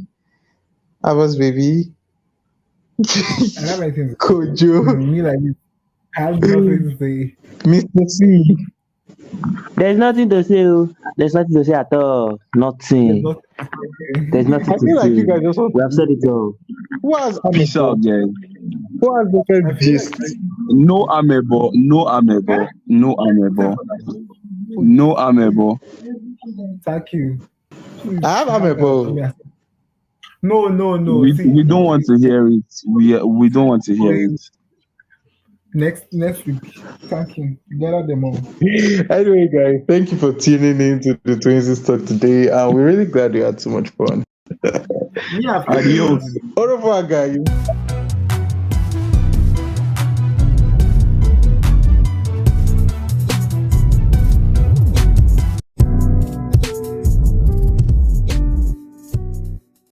Speaker 4: Abbas, baby.
Speaker 2: I have anything to say.
Speaker 4: Kojo.
Speaker 2: Me like this. I have nothing to say.
Speaker 4: Mr. C.
Speaker 6: There's nothing to say. There's nothing to say at all. Nothing. There's nothing
Speaker 4: I
Speaker 6: to
Speaker 4: feel like
Speaker 6: say.
Speaker 4: you guys just want
Speaker 6: We have said it all.
Speaker 4: Who has
Speaker 3: Peace out, guys.
Speaker 4: Who has the first gist?
Speaker 3: No amebo, no amebo, no amebo, no amebo.
Speaker 2: Thank you.
Speaker 4: I have amebo.
Speaker 2: No.
Speaker 3: We don't want to hear it. We don't want to hear it.
Speaker 2: Next week. Thank you. Gather them all.
Speaker 4: Anyway, guys, thank you for tuning in to the Twins Talk today. We're really glad we had so much fun.
Speaker 2: Yeah.
Speaker 3: Adios.
Speaker 4: Au revoir, guys.